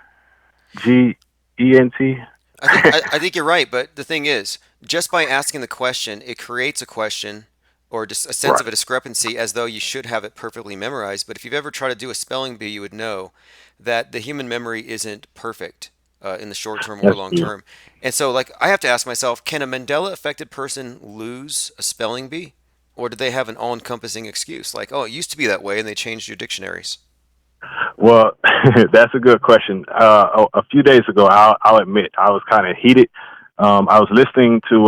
I think you're right, but the thing is, just by asking the question, it creates a question or just a sense of a Right. discrepancy as though you should have it perfectly memorized. But if you've ever tried to do a spelling bee, you would know that the human memory isn't perfect in the short term or That's long true. term. And so, like, I have to ask myself, can a Mandela affected person lose a spelling bee? Or do they have an all encompassing excuse? Like, oh, it used to be that way and they changed your dictionaries. Well, that's a good question. A few days ago, I'll admit I was kind of heated. I was listening to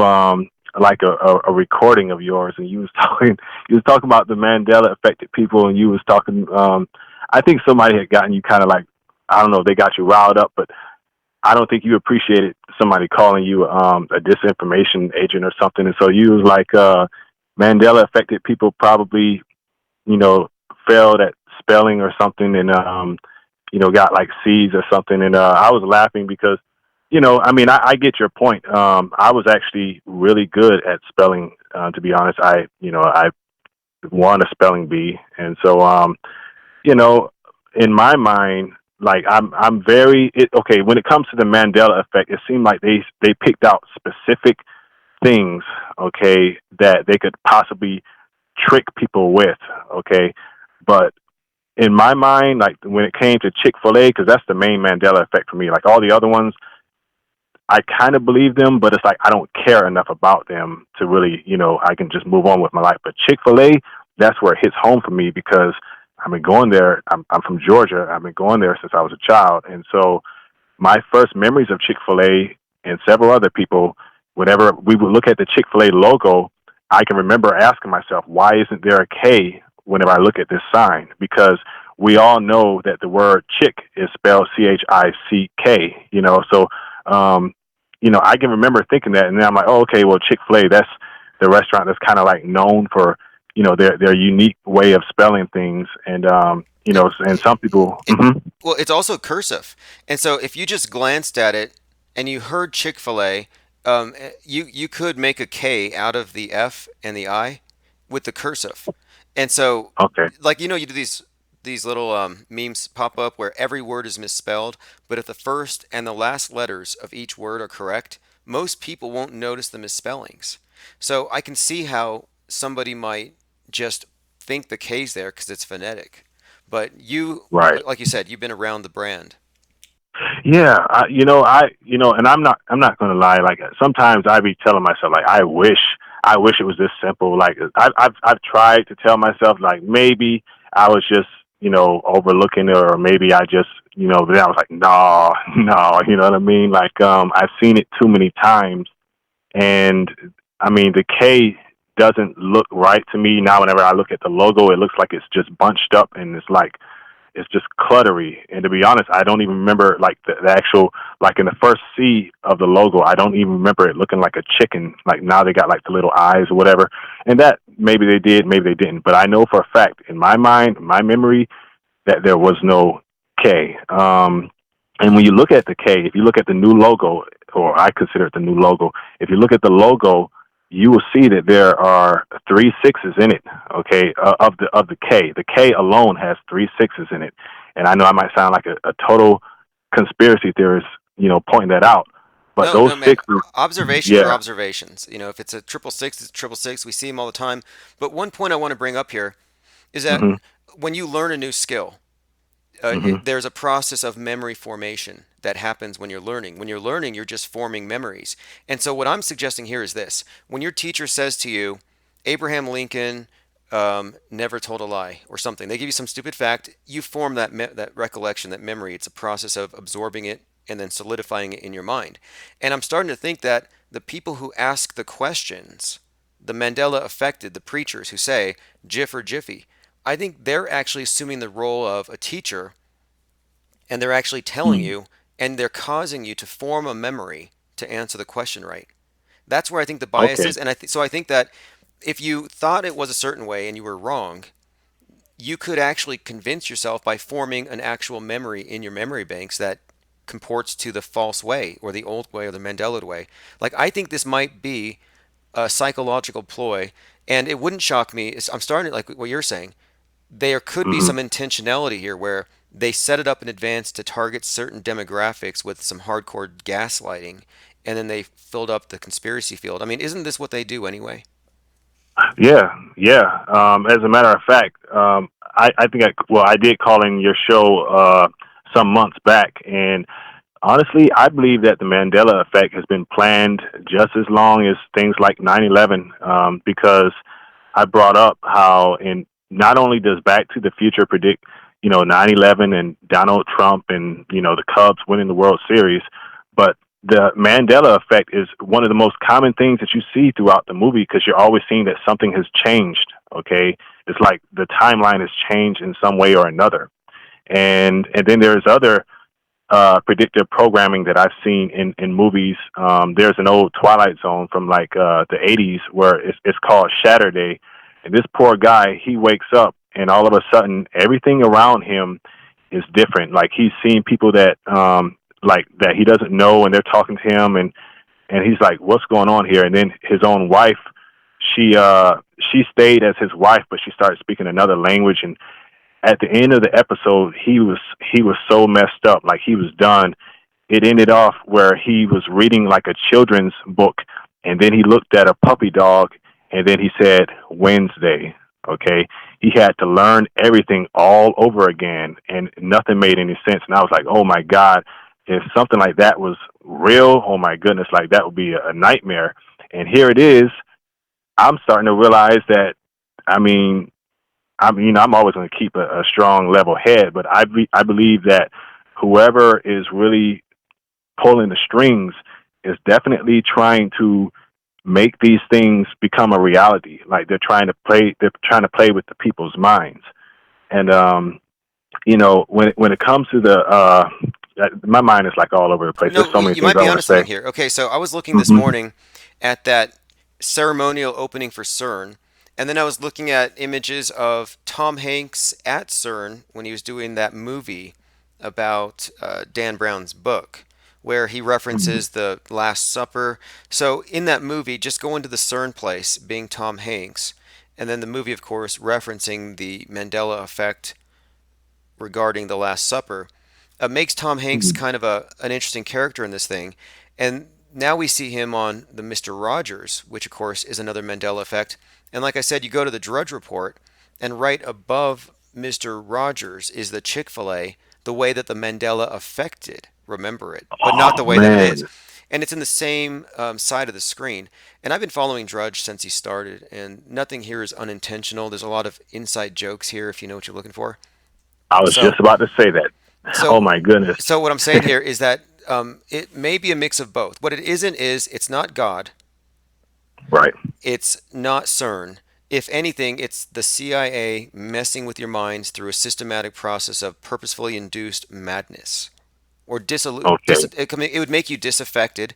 like a recording of yours, and you was talking about the Mandela affected people, and you was talking. I think somebody had gotten you kind of like, I don't know, they got you riled up, but I don't think you appreciated somebody calling you a disinformation agent or something, and so you was like, Mandela affected people probably, you know, failed at spelling or something, and got like C's or something. And I was laughing because, I mean, I get your point. I was actually really good at spelling. To be honest, I won a spelling bee, and so, you know, in my mind, like I'm very okay when it comes to the Mandela effect. It seemed like they picked out specific things, okay, that they could possibly trick people with, okay, but in my mind, like when it came to Chick-fil-A, because that's the main Mandela effect for me. Like all the other ones, I kind of believe them, but it's like I don't care enough about them to really, I can just move on with my life. But Chick-fil-A, that's where it hits home for me because I've been going there. I'm from Georgia. I've been going there since I was a child. And so my first memories of Chick-fil-A and several other people, whenever we would look at the Chick-fil-A logo, I can remember asking myself, why isn't there a K whenever I look at this sign? Because we all know that the word chick is spelled Chick, so, I can remember thinking that. And then I'm like, oh, okay, well, Chick-fil-A, that's the restaurant that's kind of like known for, their unique way of spelling things. And, Yeah. and some people, It, well, it's also cursive, and so if you just glanced at it and you heard Chick-fil-A, you could make a K out of the F and the I with the cursive, and so okay. like you do these little memes pop up where every word is misspelled, but if the first and the last letters of each word are correct, most people won't notice the misspellings. So I can see how somebody might just think the K's there because it's phonetic. But you, Right. like you said, you've been around the brand. Yeah, and I'm not gonna lie. Like sometimes I be telling myself, like, I wish it was this simple. Like I've tried to tell myself, like maybe I was just, overlooking it, or maybe I just, but then I was like, no, no, you know what I mean? Like, I've seen it too many times, and I mean the K doesn't look right to me now. Whenever I look at the logo, it looks like it's just bunched up, and it's just cluttery. And to be honest, I don't even remember like the actual, like in the first C of the logo, I don't even remember it looking like a chicken. Like now they got like the little eyes or whatever. And that maybe they did, maybe they didn't. But I know for a fact in my mind, my memory, that there was no K. And when you look at the K, if you look at the new logo, or I consider it the new logo, if you look at the logo, you will see that there are three sixes in it. Okay, of the K. The K alone has three sixes in it, and I know I might sound like a total conspiracy theorist, pointing that out, but No, those no, man. sixes, Observations are yeah. observations. If it's a triple six, it's triple six. We see them all the time. But one point I want to bring up here is that Hmm. when you learn a new skill, Hmm. there's a process of memory formation that happens when you're learning. When you're learning, you're just forming memories. And so, what I'm suggesting here is this: when your teacher says to you, Abraham Lincoln never told a lie, or something, they give you some stupid fact, you form that recollection, that memory. It's a process of absorbing it and then solidifying it in your mind. And I'm starting to think that the people who ask the questions, the Mandela affected, the preachers who say, Jiff or Jiffy, I think they're actually assuming the role of a teacher and they're actually telling you and they're causing you to form a memory to answer the question right. That's where I think the bias Okay. is. And so I think that if you thought it was a certain way and you were wrong, you could actually convince yourself by forming an actual memory in your memory banks that comports to the false way or the old way or the Mandela way. Like, I think this might be a psychological ploy, and it wouldn't shock me. I'm starting to like what you're saying. There could be Hmm. some intentionality here where they set it up in advance to target certain demographics with some hardcore gaslighting, and then they filled up the conspiracy field. I mean, isn't this what they do anyway? Yeah, yeah. As a matter of fact, I think I did call in your show some months back, and honestly, I believe that the Mandela effect has been planned just as long as things like 9/11, because I brought up how, in not only does Back to the Future predict, 9/11 and Donald Trump and the Cubs winning the World Series, but the Mandela effect is one of the most common things that you see throughout the movie because you're always seeing that something has changed. Okay, it's like the timeline has changed in some way or another, and then there's other predictive programming that I've seen in movies. There's an old Twilight Zone from like the 80s where it's called Saturday. And this poor guy, he wakes up and all of a sudden everything around him is different. Like he's seeing people that like that he doesn't know and they're talking to him and he's like, what's going on here? And then his own wife, she stayed as his wife, but she started speaking another language. And at the end of the episode, he was so messed up, like he was done. It ended off where he was reading like a children's book, and then he looked at a puppy dog, and then he said Wednesday. Okay, he had to learn everything all over again, and nothing made any sense. And I was like, oh my God, if something like that was real, oh my goodness, like that would be a nightmare. And here it is. I'm starting to realize that. I mean, I'm always going to keep a strong level head, but I believe that whoever is really pulling the strings is definitely trying to make these things become a reality. Like they're trying to play with the people's minds. And when it comes to my mind is like all over the place. No, There's so many you things might I be want onto to say. something here. Okay, so I was looking this Hmm. morning at that ceremonial opening for CERN, and then I was looking at images of Tom Hanks at CERN when he was doing that movie about Dan Brown's book, where he references the Last Supper. So in that movie, just go into the CERN place, being Tom Hanks, and then the movie, of course, referencing the Mandela effect regarding the Last Supper, makes Tom Hanks kind of an interesting character in this thing. And now we see him on the Mr. Rogers, which of course is another Mandela effect. And like I said, you go to the Drudge Report, and right above Mr. Rogers is the Chick-fil-A, the way that the Mandela affected, remember it, but not Oh the way that it is. man, And it's in the same side of the screen. And I've been following Drudge since he started, and nothing here is unintentional. There's a lot of inside jokes here if you know what you're looking for. I was So just about to say that. Oh so, my goodness. so what I'm saying here is that it may be a mix of both. What it isn't is it's not God. Right. It's not CERN. If anything, it's the CIA messing with your minds through a systematic process of purposefully induced madness, or Okay. it would make you disaffected,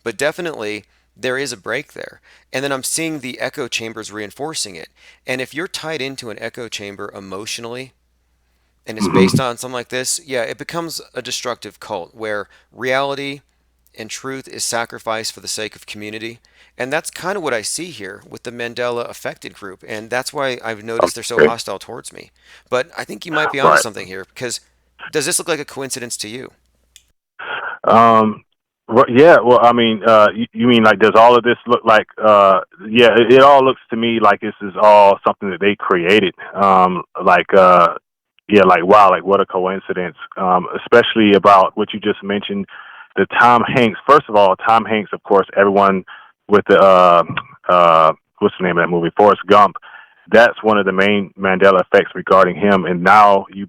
but definitely there is a break there. And then I'm seeing the echo chambers reinforcing it. And if you're tied into an echo chamber emotionally, and it's based Hmm. on something like this, yeah, it becomes a destructive cult where reality and truth is sacrificed for the sake of community. And that's kind of what I see here with the Mandela affected group. And that's why I've noticed they're so Okay. hostile towards me. But I think you might be onto Right. something here because does this look like a coincidence to you? Um, yeah. Well, I mean, you mean like, does all of this look like? Yeah, it all looks to me like this is all something that they created. Yeah, like wow, like what a coincidence. Especially about what you just mentioned, the Tom Hanks. First of all, Tom Hanks, of course, everyone with the what's the name of that movie, Forrest Gump. That's one of the main Mandela effects regarding him. And now you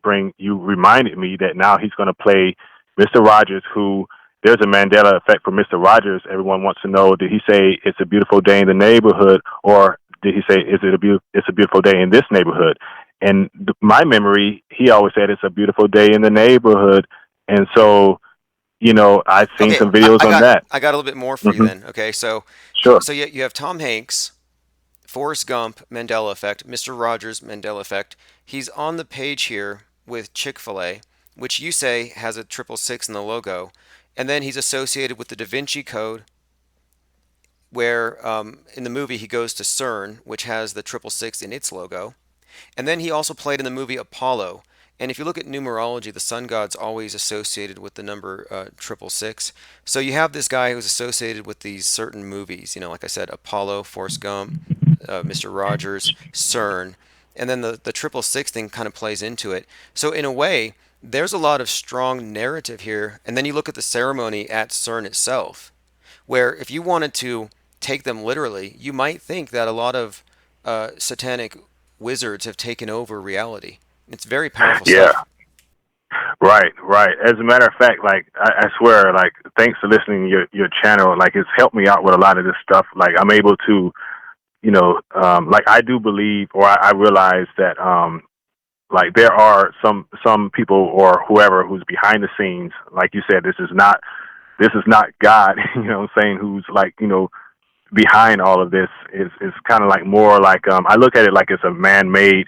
reminded me that now he's going to play Mr. Rogers, who there's a Mandela effect for Mr. Rogers. Everyone wants to know, did he say it's a beautiful day in the neighborhood, or did he say it's a beautiful day in this neighborhood? And my memory, he always said it's a beautiful day in the neighborhood. And so, I've seen Okay, some videos on that. I got a little bit more for you Hmm. then. Okay, so Sure. you have Tom Hanks, Forrest Gump, Mandela effect, Mr. Rogers, Mandela effect. He's on the page here with Chick-fil-A, which you say has a 666 in the logo, and then he's associated with the Da Vinci Code, where in the movie he goes to CERN, which has the 666 in its logo, and then he also played in the movie Apollo, And if you look at numerology, the sun god's always associated with the number 666. So you have this guy who's associated with these certain movies, like I said, Apollo, Forrest Gump, Mr. Rogers, CERN, and then the 666 thing kind of plays into it. So in a way, there's a lot of strong narrative here. And then you look at the ceremony at CERN itself, where if you wanted to take them literally, you might think that a lot of satanic wizards have taken over reality. It's very powerful Yeah. stuff. Right, right. As a matter of fact, like I swear, like thanks for listening to your channel. Like it's helped me out with a lot of this stuff. Like I'm able to, like I do believe, or I realize that, like there are some people or whoever who's behind the scenes. Like you said, this is not God. What I'm saying, who's like behind all of this is kind of like more like I look at it like it's a man-made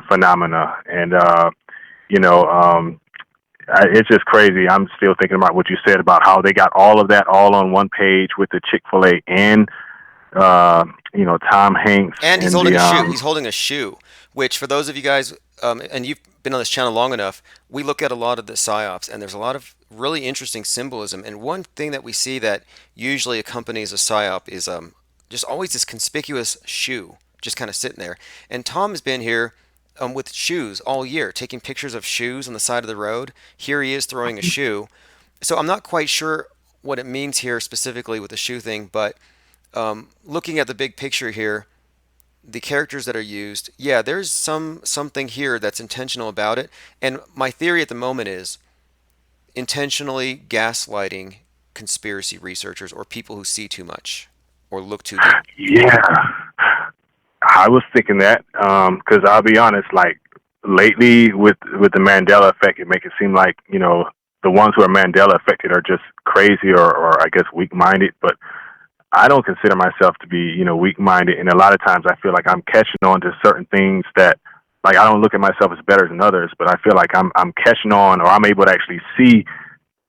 phenomena, and it's just crazy. I'm still thinking about what you said about how they got all of that all on one page with the Chick-fil-A and Tom Hanks And he's and holding the a shoe. He's holding a shoe, which for those of you guys, and you've been on this channel long enough, we look at a lot of the psyops, and there's a lot of really interesting symbolism. And one thing that we see that usually accompanies a psyop is just always this conspicuous shoe, just kind of sitting there. And Tom has been here with shoes all year, taking pictures of shoes on the side of the road. Here he is throwing a shoe. So I'm not quite sure what it means here specifically with the shoe thing, but looking at the big picture here, the characters that are used, yeah, there's something here that's intentional about it. And my theory at the moment is intentionally gaslighting conspiracy researchers or people who see too much or look too deep. Yeah, I was thinking that because I'll be honest, like lately with the Mandela effect, it makes it seem like the ones who are Mandela affected are just crazy or I guess weak-minded, but I don't consider myself to be, weak-minded. And a lot of times I feel like I'm catching on to certain things that, like, I don't look at myself as better than others, but I feel like I'm catching on, or I'm able to actually see,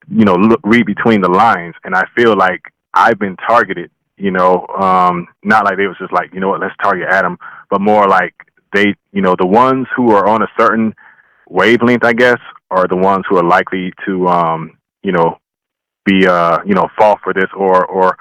read between the lines. And I feel like I've been targeted, not like they was just like, let's target Adam, but more like they, the ones who are on a certain wavelength, I guess, are the ones who are likely to, be, fall for this or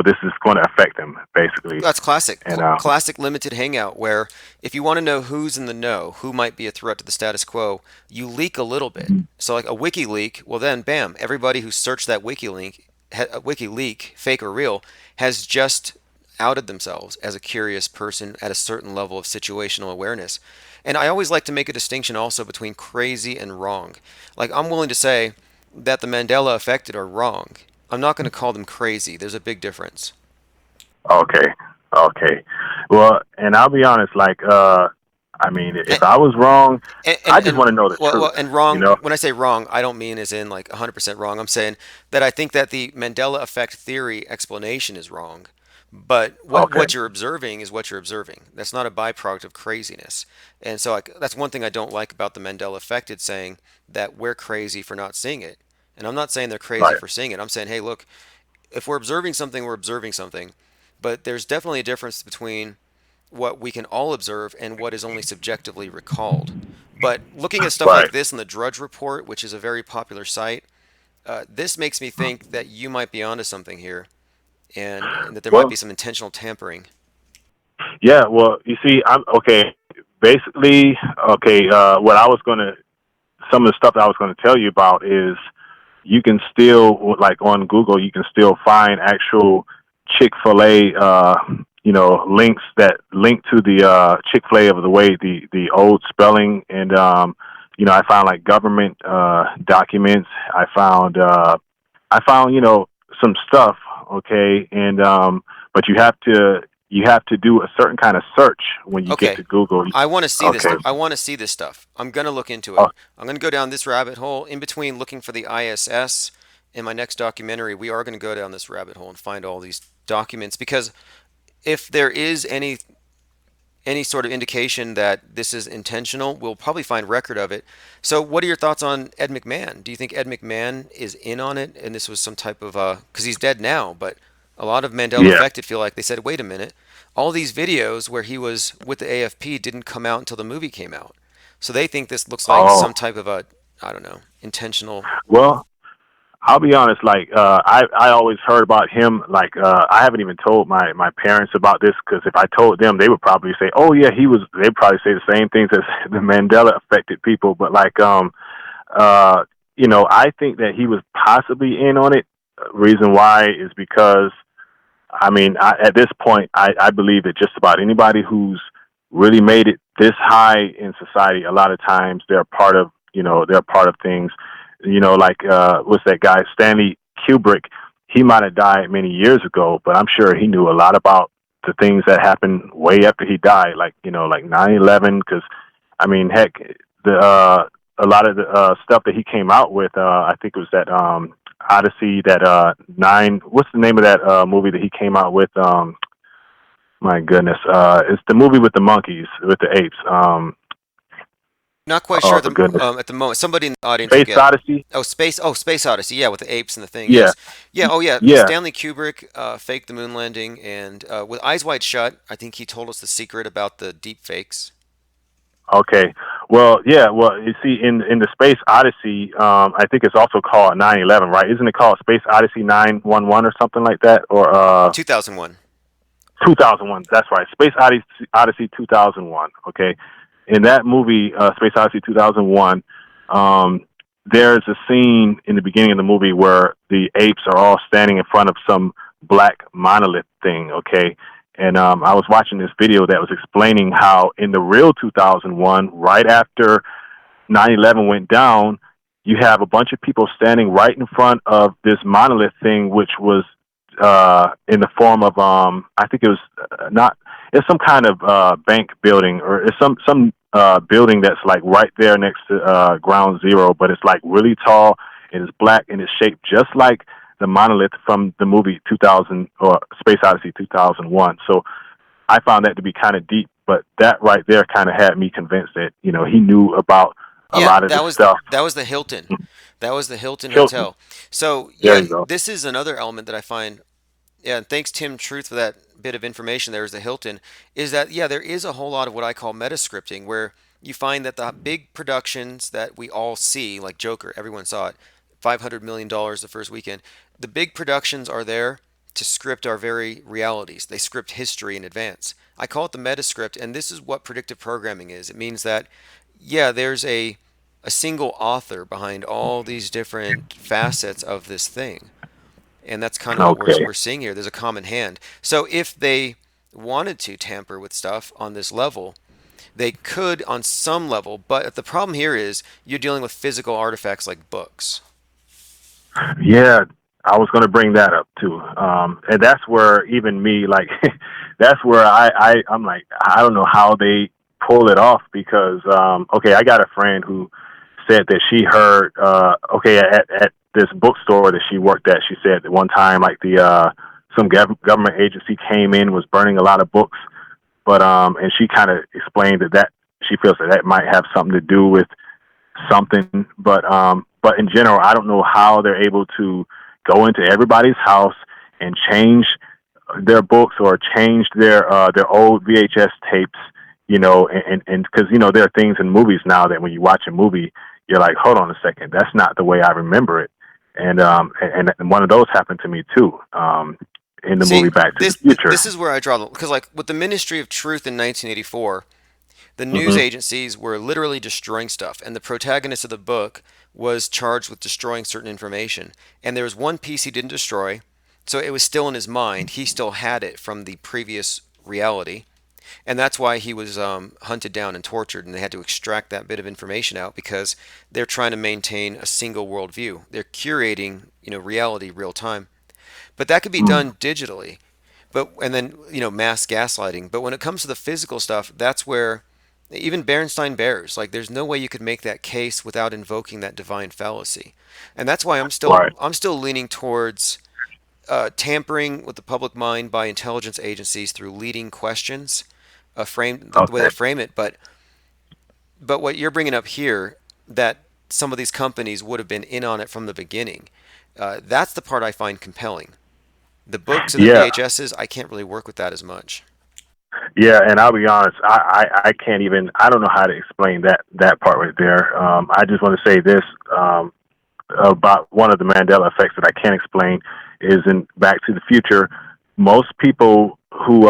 this is going to affect them, basically. That's classic. And Classic limited hangout where if you want to know who's in the know, who might be a threat to the status quo, you leak a little bit. So like a wiki leak, well then, bam, everybody who searched that wiki leak, fake or real, has just outed themselves as a curious person at a certain level of situational awareness. And I always like to make a distinction also between crazy and wrong. Like I'm willing to say that the Mandela affected are wrong. I'm not going to call them crazy. There's a big difference. okay. Well, and I'll be honest, like, I mean, if I was wrong, I just want to know the truth. Well, and wrong, when I say wrong, I don't mean as in like 100% wrong. I'm saying that I think that the Mandela effect theory explanation is wrong. But what you're observing is what you're observing. That's not a byproduct of craziness. And so that's one thing I don't like about the Mandela effect. It's saying that we're crazy for not seeing it. And I'm not saying they're crazy for seeing it. I'm saying, hey, look, if we're observing something, we're observing something. But there's definitely a difference between what we can all observe and what is only subjectively recalled. But looking at stuff like this in the Drudge Report, which is a very popular site, this makes me think that you might be onto something here, and that there might be some intentional tampering. Yeah, well, you see, I'm okay. Basically, what I was some of the stuff that I was going to tell you about is you can still, like on Google, you can still find actual Chick-fil-A, links that link to the Chick-fil-A of the way the old spelling. And, I found like government documents. I found, some stuff. Okay. And, but you have to do a certain kind of search when you get to Google. I want to see this. I want to see this stuff. I'm going to look into it. I'm going to go down this rabbit hole. In between looking for the ISS in my next documentary, we are going to go down this rabbit hole and find all these documents, because if there is any sort of indication that this is intentional, we'll probably find record of it. So what are your thoughts on Ed McMahon? Do you think Ed McMahon is in on it and this was some type of because he's dead now, but a lot of Mandela affected feel like they said, wait a minute, all these videos where he was with the AFP didn't come out until the movie came out. So they think this looks like some Oh, type of a, I don't know, intentional. well, I'll be honest. Like, I always heard about him. Like, I haven't even told my parents about this because if I told them, they would probably say, "Oh yeah, he was." They'd probably say the same things as the Mandela affected people. But like, uh, I think that he was possibly in on it. Reason why is because I mean, at this point, I believe that just about anybody who's really made it this high in society, a lot of times they're part of, they're part of things, like, what's that guy, Stanley Kubrick? He might have died many years ago, but I'm sure he knew a lot about the things that happened way after he died, like, like 9/11, because, I mean, heck, a lot of the stuff that he came out with, I think it was that, Odyssey, that nine. What's the name of that movie that he came out with? My goodness, it's the movie with the monkeys, with the apes. Not quite sure Oh, for goodness, at the moment. Somebody in the audience will Space get it. Odyssey. Space Odyssey. Yeah, with the apes and the thing. Yeah, Yes. Yeah. Oh, yeah. yeah. Stanley Kubrick faked the moon landing, and with Eyes Wide Shut, I think he told us the secret about the deep fakes. Okay. Well, yeah. Well, you see, in the Space Odyssey, I think it's also called 9/11, right? Isn't it called Space Odyssey 911 or something like that? Or 2001. 2001. That's right. Odyssey 2001. Okay. In that movie, Space Odyssey 2001, there's a scene in the beginning of the movie where the apes are all standing in front of some black monolith thing. Okay. And I was watching this video that was explaining how in the real 2001, right after 9/11 went down, you have a bunch of people standing right in front of this monolith thing, which was in the form of I think it was not it's some kind of bank building, or it's some building that's like right there next to ground zero, but it's like really tall and it's black and it's shaped just like the monolith from the movie 2000 or Space Odyssey 2001. So I found that to be kind of deep, but that right there kind of had me convinced that he knew about a Yeah, lot of this stuff. that was the Hilton. That was the Hilton Hilton, Hotel. So there yeah, you go. this is another element that I find. Yeah, and thanks Tim Truth for that bit of information. There is the Hilton. Is that yeah, there is a whole lot of what I call metascripting, where you find that the big productions that we all see, like Joker, everyone saw it, $500 million the first weekend. The big productions are there to script our very realities. They script history in advance. I call it the metascript, and this is what predictive programming is. It means that yeah, there's a single author behind all these different facets of this thing. And that's kind of what Okay. we're seeing here. There's a common hand. So if they wanted to tamper with stuff on this level, they could on some level. But the problem here is you're dealing with physical artifacts like books. Yeah, I was going to bring that up too. And that's where even me, like, that's where I'm like, I don't know how they pull it off because, okay, I got a friend who said that she heard, okay, at this bookstore that she worked at, she said that one time, like some government agency came in, was burning a lot of books, but, and she kind of explained that she feels that might have something to do with something, but in general, I don't know how they're able to go into everybody's house and change their books or change their old VHS tapes, and because there are things in movies now that when you watch a movie, you're like, hold on a second, that's not the way I remember it, and one of those happened to me too, in the See, movie Back to the this Future. is where I draw the because like with the Ministry of Truth in 1984, the news Hmm. agencies were literally destroying stuff, and the protagonist of the book was charged with destroying certain information. And there was one piece he didn't destroy, so it was still in his mind. He still had it from the previous reality, and that's why he was hunted down and tortured, and they had to extract that bit of information out because they're trying to maintain a single worldview. They're curating, reality real time. But that could be done digitally. But and then mass gaslighting. But when it comes to the physical stuff, that's where even Bernstein bears. Like there's no way you could make that case without invoking that divine fallacy. And that's why Right. I'm still leaning towards tampering with the public mind by intelligence agencies through leading questions, frame the way Okay. they frame it. But what you're bringing up here, that some of these companies would have been in on it from the beginning, that's the part I find compelling. The books and the Yeah. VHSs, I can't really work with that as much. Yeah, and I'll be honest, I can't even, I don't know how to explain that part right there. I just want to say this about one of the Mandela effects that I can't explain is in Back to the Future. Most people who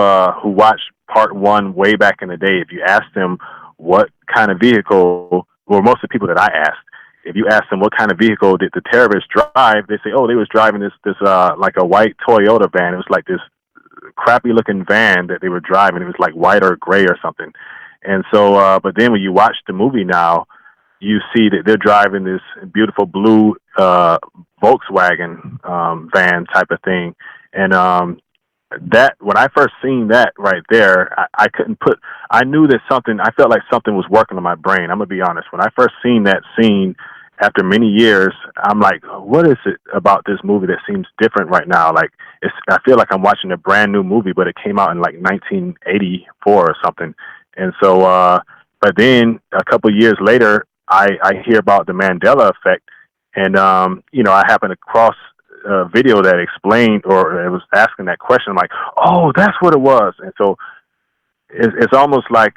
watched part one way back in the day, if you ask them what kind of vehicle, or most of the people that I asked, if you ask them what kind of vehicle did the terrorists drive, they say, oh, they was driving this like a white Toyota van. It was like this crappy looking van that they were driving. It was like white or gray or something. And so, but then when you watch the movie now, you see that they're driving this beautiful blue Volkswagen van type of thing. And that when I first seen that right there, I couldn't put. I knew that something. I felt like something was working on my brain. I'm gonna be honest. When I first seen that scene, after many years, I'm like, what is it about this movie that seems different right now? Like, I feel like I'm watching a brand new movie, but it came out in like 1984 or something. And so, but then a couple years later, I hear about the Mandela effect, and I happened to cross a video that explained, or it was asking that question. I'm like, oh, that's what it was. And so it's almost like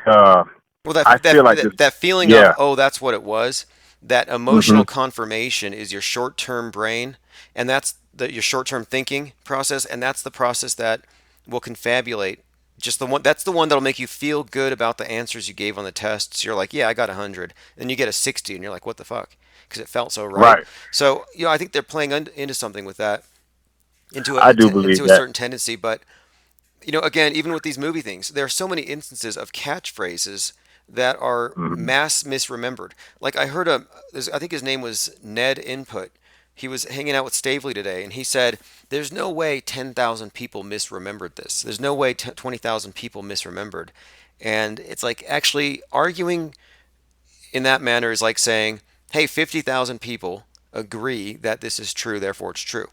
Well, I feel like this. that feeling of, Yeah. oh, that's what it was, that Hmm. emotional confirmation is your short-term brain, and that's your short-term thinking process, and that's the process that will confabulate. Just the one that's the one that'll make you feel good about the answers you gave on the tests. You're like, yeah, I got 100, and you get a 60, and you're like, what the fuck? Because it felt so right. Right. So, I think they're playing into something with that, I do believe into a that. certain tendency, but again, even with these movie things, there are so many instances of catchphrases that are Hmm. mass misremembered. Like I think his name was Ned Input. He was hanging out with Stavely today, and he said, "There's no way 10,000 people misremembered this. There's no way 20,000 people misremembered." And it's like actually arguing in that manner is like saying, "Hey, 50,000 people agree that this is true, therefore it's true."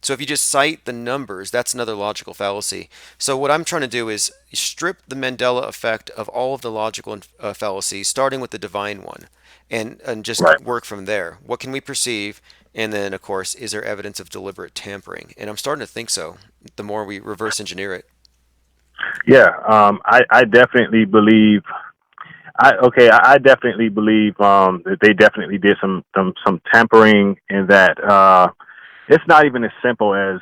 So if you just cite the numbers, that's another logical fallacy. So what I'm trying to do is strip the Mandela effect of all of the logical fallacies, starting with the divine one, and just Right. work from there. What can we perceive? And then, of course, is there evidence of deliberate tampering? And I'm starting to think so. The more we reverse engineer it. Yeah. I definitely believe. I definitely believe that they definitely did some tampering in that. It's not even as simple as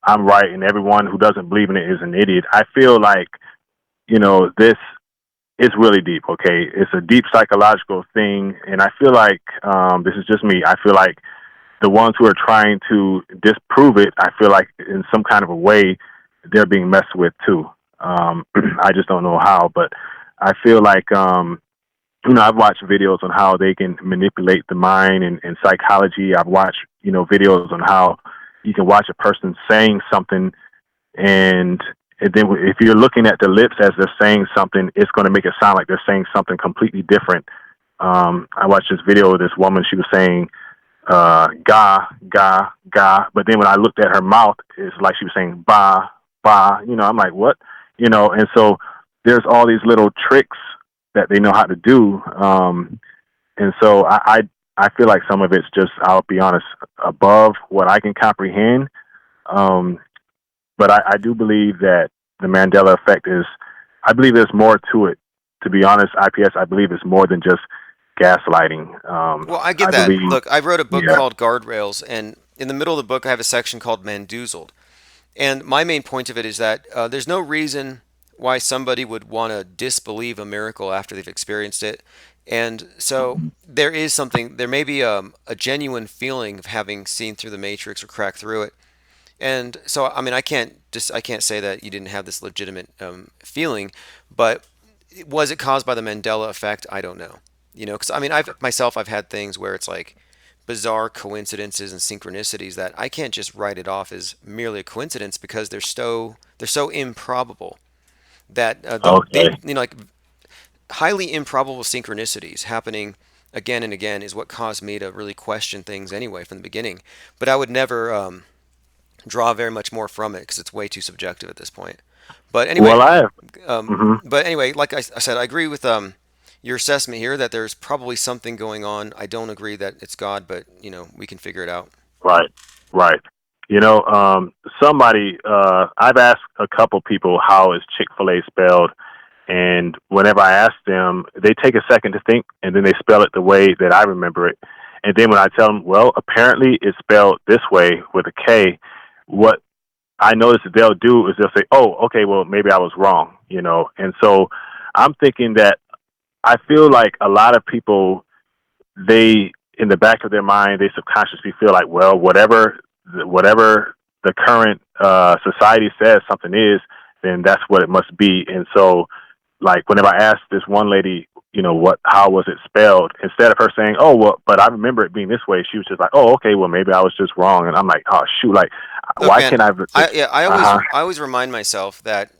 I'm right and everyone who doesn't believe in it is an idiot. I feel like this is really deep. Okay, it's a deep psychological thing, and I feel like this is just me. I feel like the ones who are trying to disprove it, I feel like in some kind of a way they're being messed with too. I just don't know how, but I feel like I've watched videos on how they can manipulate the mind and psychology. I've watched videos on how you can watch a person saying something, and then if you're looking at the lips as they're saying something, it's going to make it sound like they're saying something completely different. I watched this video of this woman. She was saying ga ga ga, but then when I looked at her mouth, it's like she was saying ba ba. I'm like, what? And so there's all these little tricks that they know how to do. And so I feel like some of it's just, I'll be honest, above what I can comprehend. Um, but I do believe that the Mandela effect I believe there's more to it. To be honest, IPS, I believe it's more than just gaslighting. Well, I get I that. believe, Look, I wrote a book yeah, called Guardrails, and in the middle of the book, I have a section called Mandoozled. And my main point of it is that there's no reason why somebody would want to disbelieve a miracle after they've experienced it. And so there may be a genuine feeling of having seen through the matrix or cracked through it. And so, I mean, I can't say that you didn't have this legitimate feeling, but was it caused by the Mandela effect? I don't know. Because I mean, I've had things where it's like bizarre coincidences and synchronicities that I can't just write it off as merely a coincidence because they're so improbable that okay, like highly improbable synchronicities happening again and again is what caused me to really question things anyway from the beginning. But I would never draw very much more from it because it's way too subjective at this point. But anyway, well, I have, um, hmm like I said, I agree with your assessment here that there's probably something going on. I don't agree that it's God, but we can figure it out. right, right. Somebody, I've asked a couple people how is Chick-fil-A spelled, and whenever I ask them, they take a second to think, and then they spell it the way that I remember it. And then when I tell them, well, apparently it's spelled this way with a K, what I notice that they'll do is they'll say, oh, okay, well, maybe I was wrong, And so I'm thinking that I feel like a lot of people, in the back of their mind, they subconsciously feel like, well, whatever the current society says something is, then that's what it must be. And so, like, whenever I asked this one lady, how was it spelled? Instead of her saying, oh, well, but I remember it being this way, she was just like, oh, okay, well, maybe I was just wrong. And I'm like, oh, shoot, like, Look, why man, can't I? I always remind myself that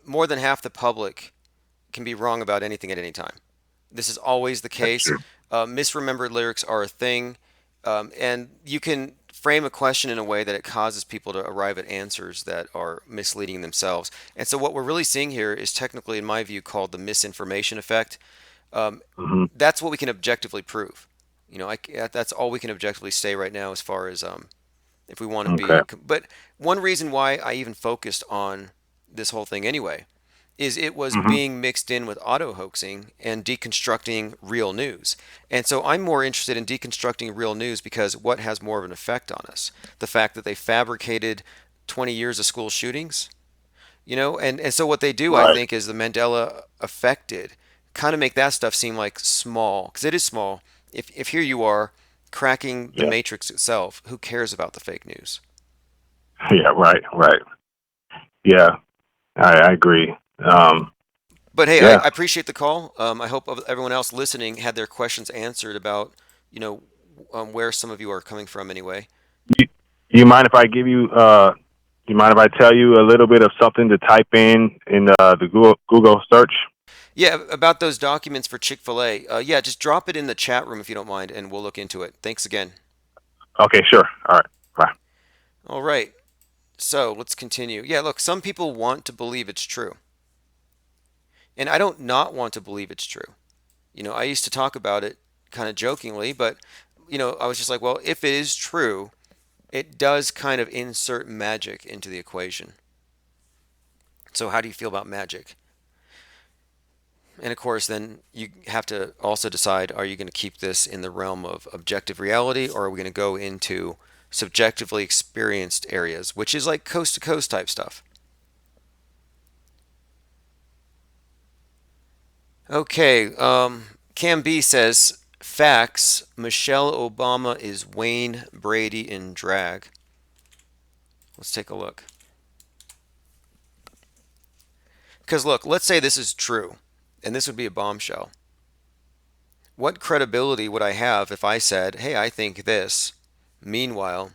more than half the public can be wrong about anything at any time. This is always the case. Misremembered lyrics are a thing, and you can frame a question in a way that it causes people to arrive at answers that are misleading themselves. And so what we're really seeing here is technically, in my view, called the misinformation effect. That's what we can objectively prove. That's all we can objectively say right now as far as if we want to be. But one reason why I even focused on this whole thing anyway is it was being mixed in with auto hoaxing and deconstructing real news. And so I'm more interested in deconstructing real news because what has more of an effect on us? The fact that they fabricated 20 years of school shootings, and so what they do, I think, is the Mandela affected kind of make that stuff seem like small, because it is small. If here you are cracking the matrix itself, who cares about the fake news? Yeah, right. Yeah, I agree. But hey, I appreciate the call. I hope everyone else listening had their questions answered about, where some of you are coming from anyway. You mind if I give you, you mind if I tell you a little bit of something to type in the Google search? Yeah, about those documents for Chick-fil-A. Yeah, just drop it in the chat room if you don't mind, and we'll look into it. Thanks again. Okay, sure. All right. Bye. All right. So let's continue. Yeah, look, some people want to believe it's true. And I don't not want to believe it's true. I used to talk about it kind of jokingly, but, I was just like, well, if it is true, it does kind of insert magic into the equation. So how do you feel about magic? And of course, then you have to also decide, are you going to keep this in the realm of objective reality, or are we going to go into subjectively experienced areas, which is like coast to coast type stuff? Okay, Cam B says, facts, Michelle Obama is Wayne Brady in drag. Let's take a look. Because look, let's say this is true, and this would be a bombshell. What credibility would I have if I said, hey, I think this? Meanwhile,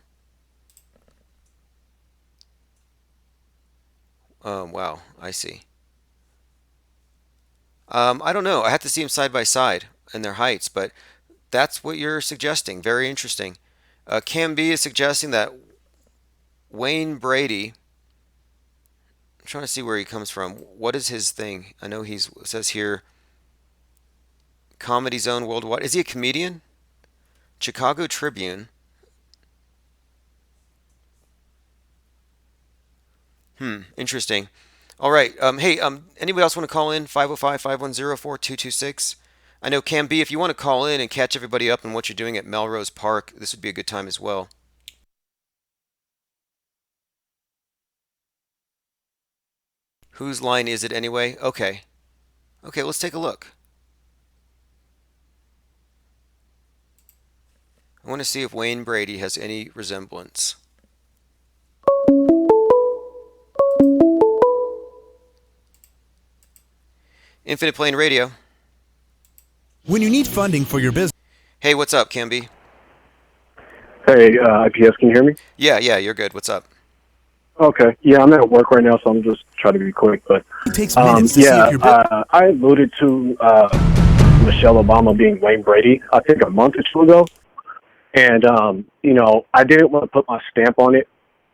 wow, I see. I don't know. I have to see them side by side and their heights, but that's what you're suggesting. Very interesting. Cam B is suggesting that Wayne Brady. I'm trying to see where he comes from. What is his thing? I know it says here, Comedy Zone Worldwide. Is he a comedian? Chicago Tribune. Interesting. All right. Hey, anybody else want to call in? 505-510-4226. I know Cam B, if you want to call in and catch everybody up on what you're doing at Melrose Park, this would be a good time as well. Whose line is it anyway? Okay. Okay, let's take a look. I want to see if Wayne Brady has any resemblance. Infinite Plane Radio. When you need funding for your business. Hey, what's up, Cam B? Hey, IPS, can you hear me? Yeah, you're good. What's up? Okay. Yeah, I'm at work right now, so I'm just trying to be quick. But it takes minutes to see if you're I alluded to Michelle Obama being Wayne Brady, I think a month or two ago. And, I didn't want to put my stamp on it.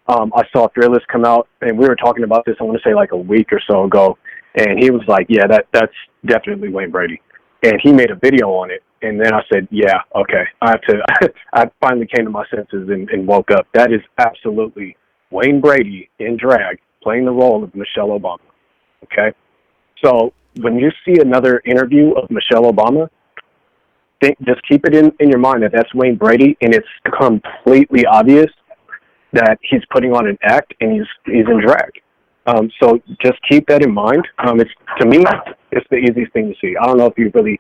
I saw Fearless come out, and we were talking about this, I want to say like a week or so ago. And he was like, yeah, that's definitely Wayne Brady. And he made a video on it. And then I said, yeah, okay. I have to. I finally came to my senses and woke up. That is absolutely Wayne Brady in drag playing the role of Michelle Obama. Okay. So when you see another interview of Michelle Obama, just keep it in your mind that that's Wayne Brady, and it's completely obvious that he's putting on an act and he's in drag. So just keep that in mind. It's, to me, it's the easiest thing to see. I don't know if you've really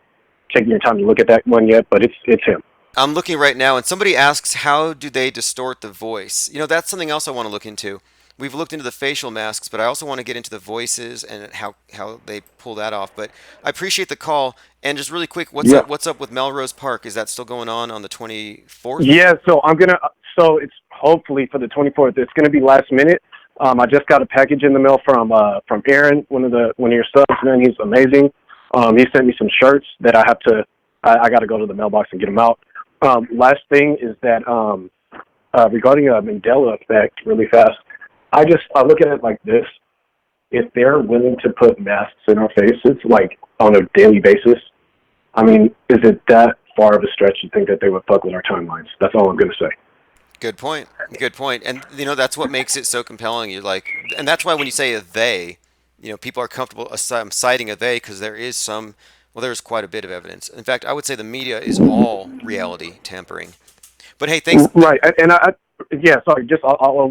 taken your time to look at that one yet, but it's him. I'm looking right now, and somebody asks, how do they distort the voice? That's something else I want to look into. We've looked into the facial masks, but I also want to get into the voices and how they pull that off. But I appreciate the call. And just really quick, what's up with Melrose Park? Is that still going on the 24th? Yeah, so it's hopefully for the 24th. It's gonna be last minute. I just got a package in the mail from Aaron, one of your subs, man. He's amazing. He sent me some shirts that I got to go to the mailbox and get them out. Last thing is that regarding a Mandela effect, really fast. I look at it like this: if they're willing to put masks in our faces like on a daily basis, I mean, is it that far of a stretch to think that they would fuck with our timelines? That's all I'm gonna say. Good point. Good point. And that's what makes it so compelling. And that's why when you say a they, people are comfortable citing a they because there's quite a bit of evidence. In fact, I would say the media is all reality tampering. But hey, thanks. Right, and I'll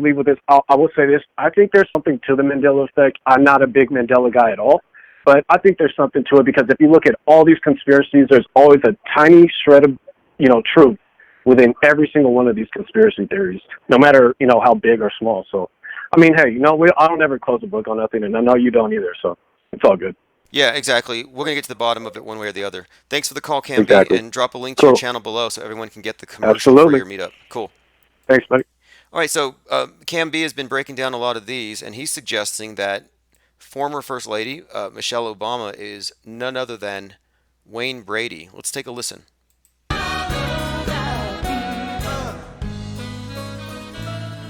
leave with this. I will say this. I think there's something to the Mandela effect. I'm not a big Mandela guy at all, but I think there's something to it because if you look at all these conspiracies, there's always a tiny shred of, truth within every single one of these conspiracy theories, no matter, how big or small. So, I mean, hey, I don't ever close a book on nothing, and I know you don't either, so it's all good. Yeah, exactly. We're going to get to the bottom of it one way or the other. Thanks for the call, Cam B, and drop a link to your channel below so everyone can get the commercial for your meetup. Cool. Thanks, buddy. All right, so Cam B has been breaking down a lot of these, and he's suggesting that former First Lady Michelle Obama is none other than Wayne Brady. Let's take a listen.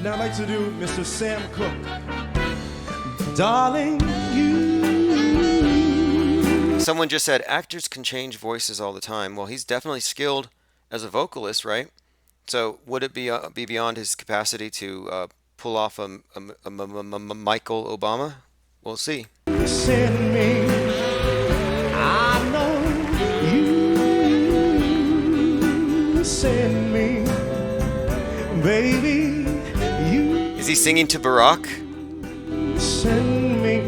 Now I'd like to do Mr. Sam Cooke. Darling, Someone just said actors can change voices all the time. Well, he's definitely skilled as a vocalist, right? So would it be beyond his capacity to pull off a Michael Obama? We'll see. Send me. I know you send me, baby. Is he singing to Barack? Send me.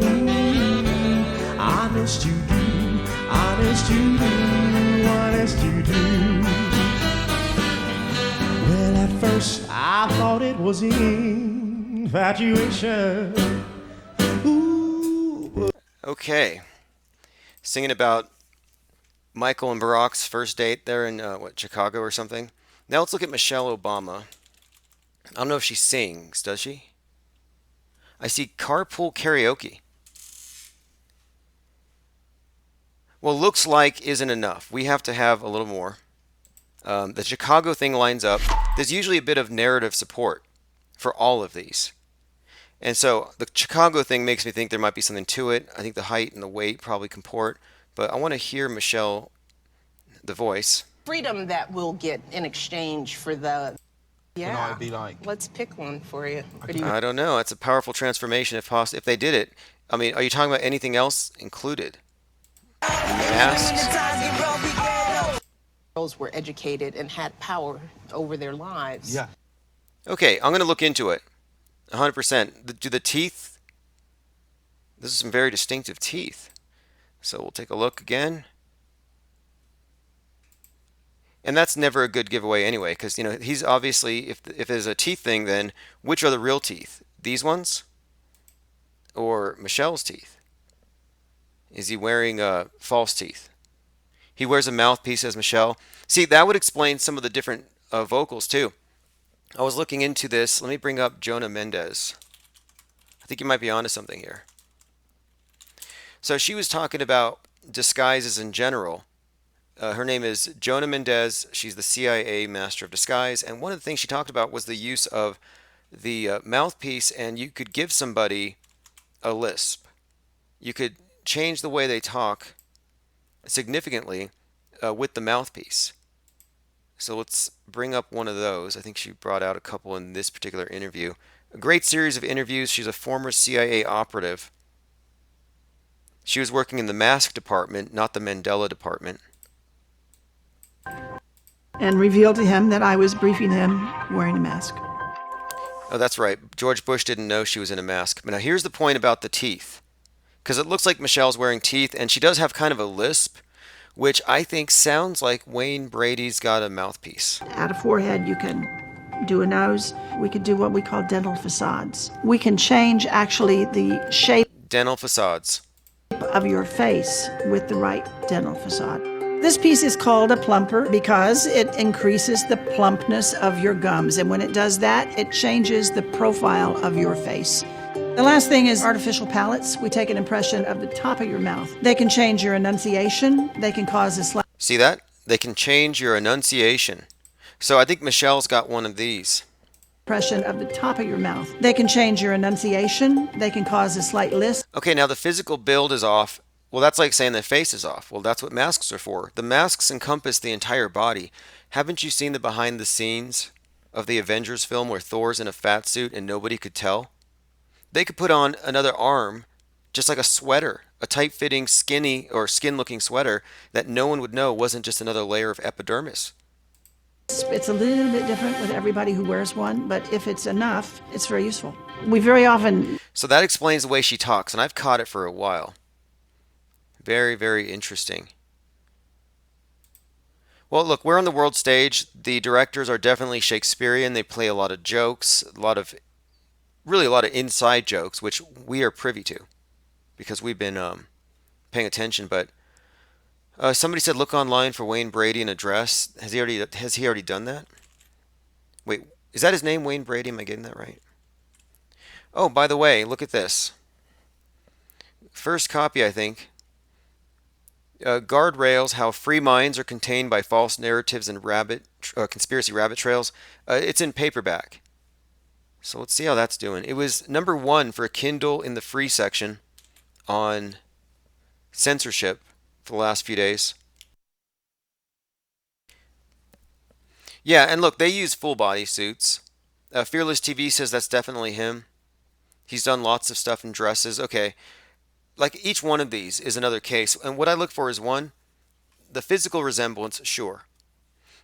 Honest you do, honest you do, honest you do. Well, at first I thought it was infatuation. Ooh. Okay. Singing about Michael and Barack's first date there in, Chicago or something. Now let's look at Michelle Obama. I don't know if she sings, does she? I see carpool karaoke. Well, looks like isn't enough. We have to have a little more. The Chicago thing lines up. There's usually a bit of narrative support for all of these. And so the Chicago thing makes me think there might be something to it. I think the height and the weight probably comport. But I want to hear Michelle, the voice. Freedom that we'll get in exchange for the... Yeah. You know, it'd be like... Let's pick one for you. I don't know. It's a powerful transformation if they did it. I mean, are you talking about anything else included? Masks? Girls were educated and had power over their lives. Yeah. Okay, I'm going to look into it. 100%. Do the teeth? This is some very distinctive teeth. So we'll take a look again. And that's never a good giveaway anyway, because he's obviously, if there's a teeth thing, then which are the real teeth? These ones, or Michelle's teeth? Is he wearing false teeth? He wears a mouthpiece as Michelle. See, that would explain some of the different vocals too. I was looking into this. Let me bring up Jonah Mendez. I think you might be onto something here. So she was talking about disguises in general. Her name is Jonah Mendez. She's the CIA Master of Disguise. And one of the things she talked about was the use of the mouthpiece, and you could give somebody a lisp. You could change the way they talk significantly with the mouthpiece. So let's bring up one of those. I think she brought out a couple in this particular interview. A great series of interviews. She's a former CIA operative. She was working in the mask department, not the Mandela department. And revealed to him that I was briefing him wearing a mask. Oh, that's right. George Bush didn't know she was in a mask. But now here's the point about the teeth. Because it looks like Michelle's wearing teeth, and she does have kind of a lisp, which I think sounds like Wayne Brady's got a mouthpiece. At a forehead, you can do a nose. We could do what we call dental facades. We can change actually the shape Dental facades of your face with the right dental facade. This piece is called a plumper because it increases the plumpness of your gums. And when it does that, it changes the profile of your face. The last thing is artificial palates. We take an impression of the top of your mouth. They can change your enunciation. They can cause a slight... See that? They can change your enunciation. So I think Michelle's got one of these. Impression of the top of your mouth. They can change your enunciation. They can cause a slight lisp. Okay, now the physical build is off. Well, that's like saying the face is off. Well, that's what masks are for. The masks encompass the entire body. Haven't you seen the behind the scenes of the Avengers film where Thor's in a fat suit and nobody could tell? They could put on another arm, just like a sweater, a tight-fitting, skinny or skin-looking sweater that no one would know wasn't just another layer of epidermis. It's a little bit different with everybody who wears one, but if it's enough, it's very useful. We very often... So that explains the way she talks, and I've caught it for a while. Very, very interesting. Well, look, we're on the world stage. The directors are definitely Shakespearean. They play a lot of jokes, a lot of inside jokes, which we are privy to because we've been paying attention. But somebody said look online for Wayne Brady in a dress. Has he already done that? Wait, is that his name, Wayne Brady? Am I getting that right? Oh, by the way, look at this. First copy, I think. Guardrails, how free minds are contained by false narratives and conspiracy rabbit trails. It's in paperback. So let's see how that's doing. It was number 1 for Kindle in the free section on censorship for the last few days. Yeah, and look, they use full body suits. Fearless TV says that's definitely him. He's done lots of stuff in dresses. Okay. Like each one of these is another case. And what I look for is one, the physical resemblance, sure.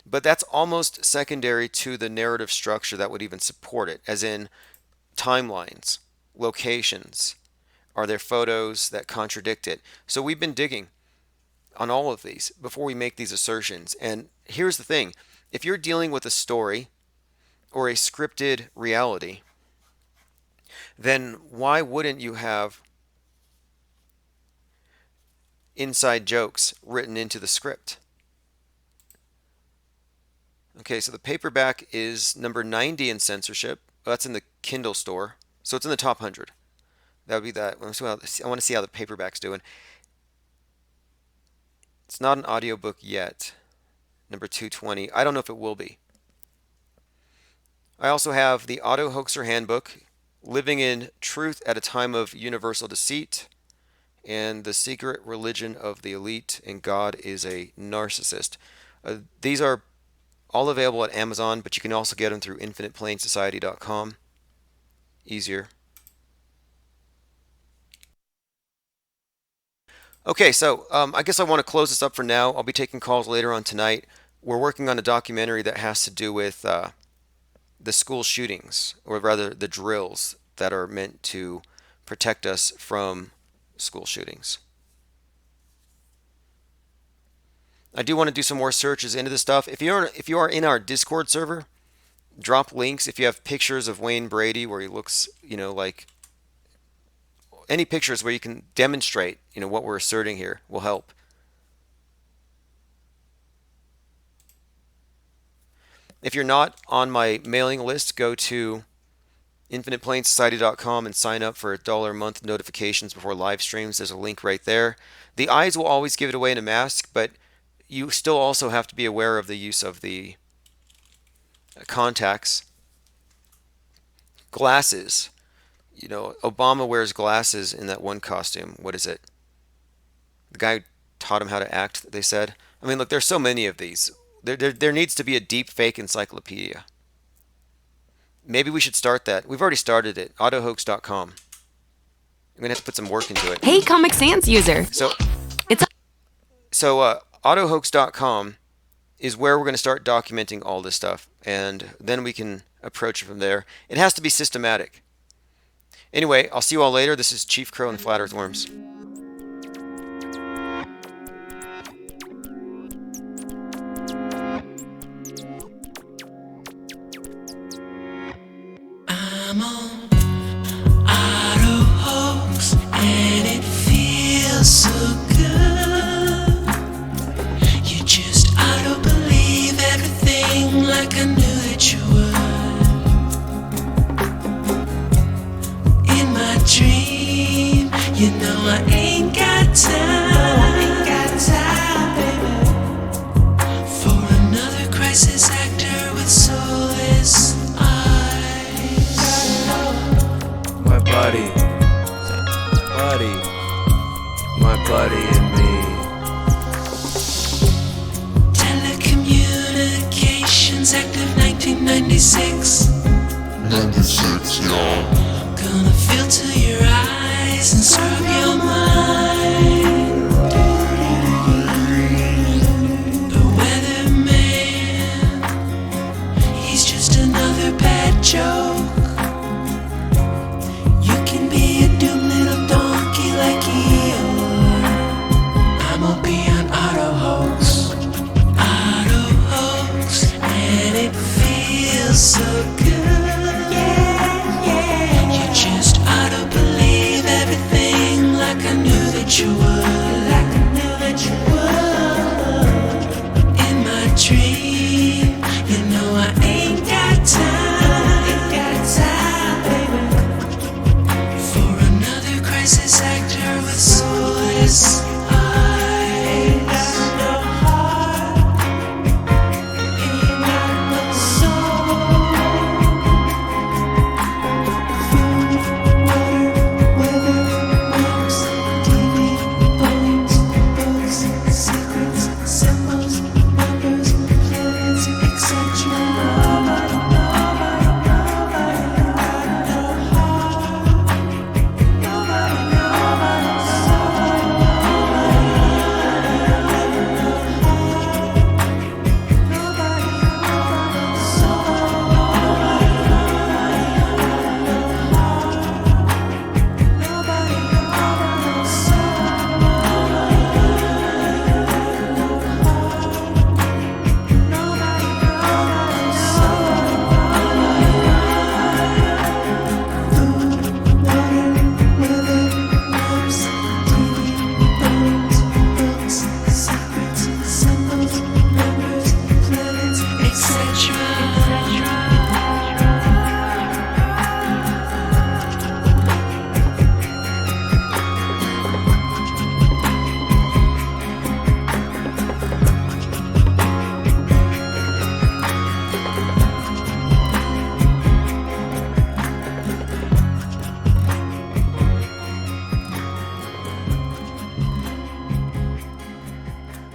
But that's almost secondary to the narrative structure that would even support it, as in timelines, locations. Are there photos that contradict it? So we've been digging on all of these before we make these assertions. And here's the thing. If you're dealing with a story or a scripted reality, then why wouldn't you have inside jokes written into the script? Okay, so the paperback is number 90 in censorship. Well, that's in the Kindle store. So it's in the top 100. That would be that. I want to see how the paperback's doing. It's not an audiobook yet. Number 220. I don't know if it will be. I also have the Auto Hoaxer Handbook, Living in Truth at a Time of Universal Deceit, and The Secret Religion of the Elite, and God is a Narcissist. These are all available at Amazon, but you can also get them through infiniteplainsociety.com. Easier. Okay, so I guess I want to close this up for now. I'll be taking calls later on tonight. We're working on a documentary that has to do with the school shootings, or rather the drills that are meant to protect us from school shootings. I do want to do some more searches into this stuff. If you are in our Discord server, drop links. If you have pictures of Wayne Brady where he looks, like any pictures where you can demonstrate, what we're asserting here will help. If you're not on my mailing list, go to infiniteplainsociety.com and sign up for $1 a month notifications before live streams. There's a link right there. The eyes will always give it away in a mask, but you still also have to be aware of the use of the contacts. Glasses. Obama wears glasses in that one costume. What is it? The guy taught him how to act, they said. I mean, look, there's so many of these. There needs to be a deep fake encyclopedia. Maybe we should start that. We've already started it. Autohoax.com. I'm gonna have to put some work into it. Hey, Comic Sans user. So autohoax.com is where we're going to start documenting all this stuff, and then we can approach it from there. It has to be systematic. Anyway, I'll see you all later. This is Chief Crow and Flat Earth Worms. I'm on Autohoax and it feels so good. You just auto-believe everything like I knew that you would. In my dream, you know I ain't got time, baby, for another crisis actor with soulless eyes. My buddy and me. Telecommunications Act of 1996. 96, y'all. Gonna filter your eyes and scrub your mind. The weatherman, he's just another bad joke. You can be a doomed little donkey like Eeyore. I'ma be on Autohoax. Autohoax, and it feels so good. You just auto-believe everything like I knew that you would. In my dream, you know I ain't got time, baby, for another crisis.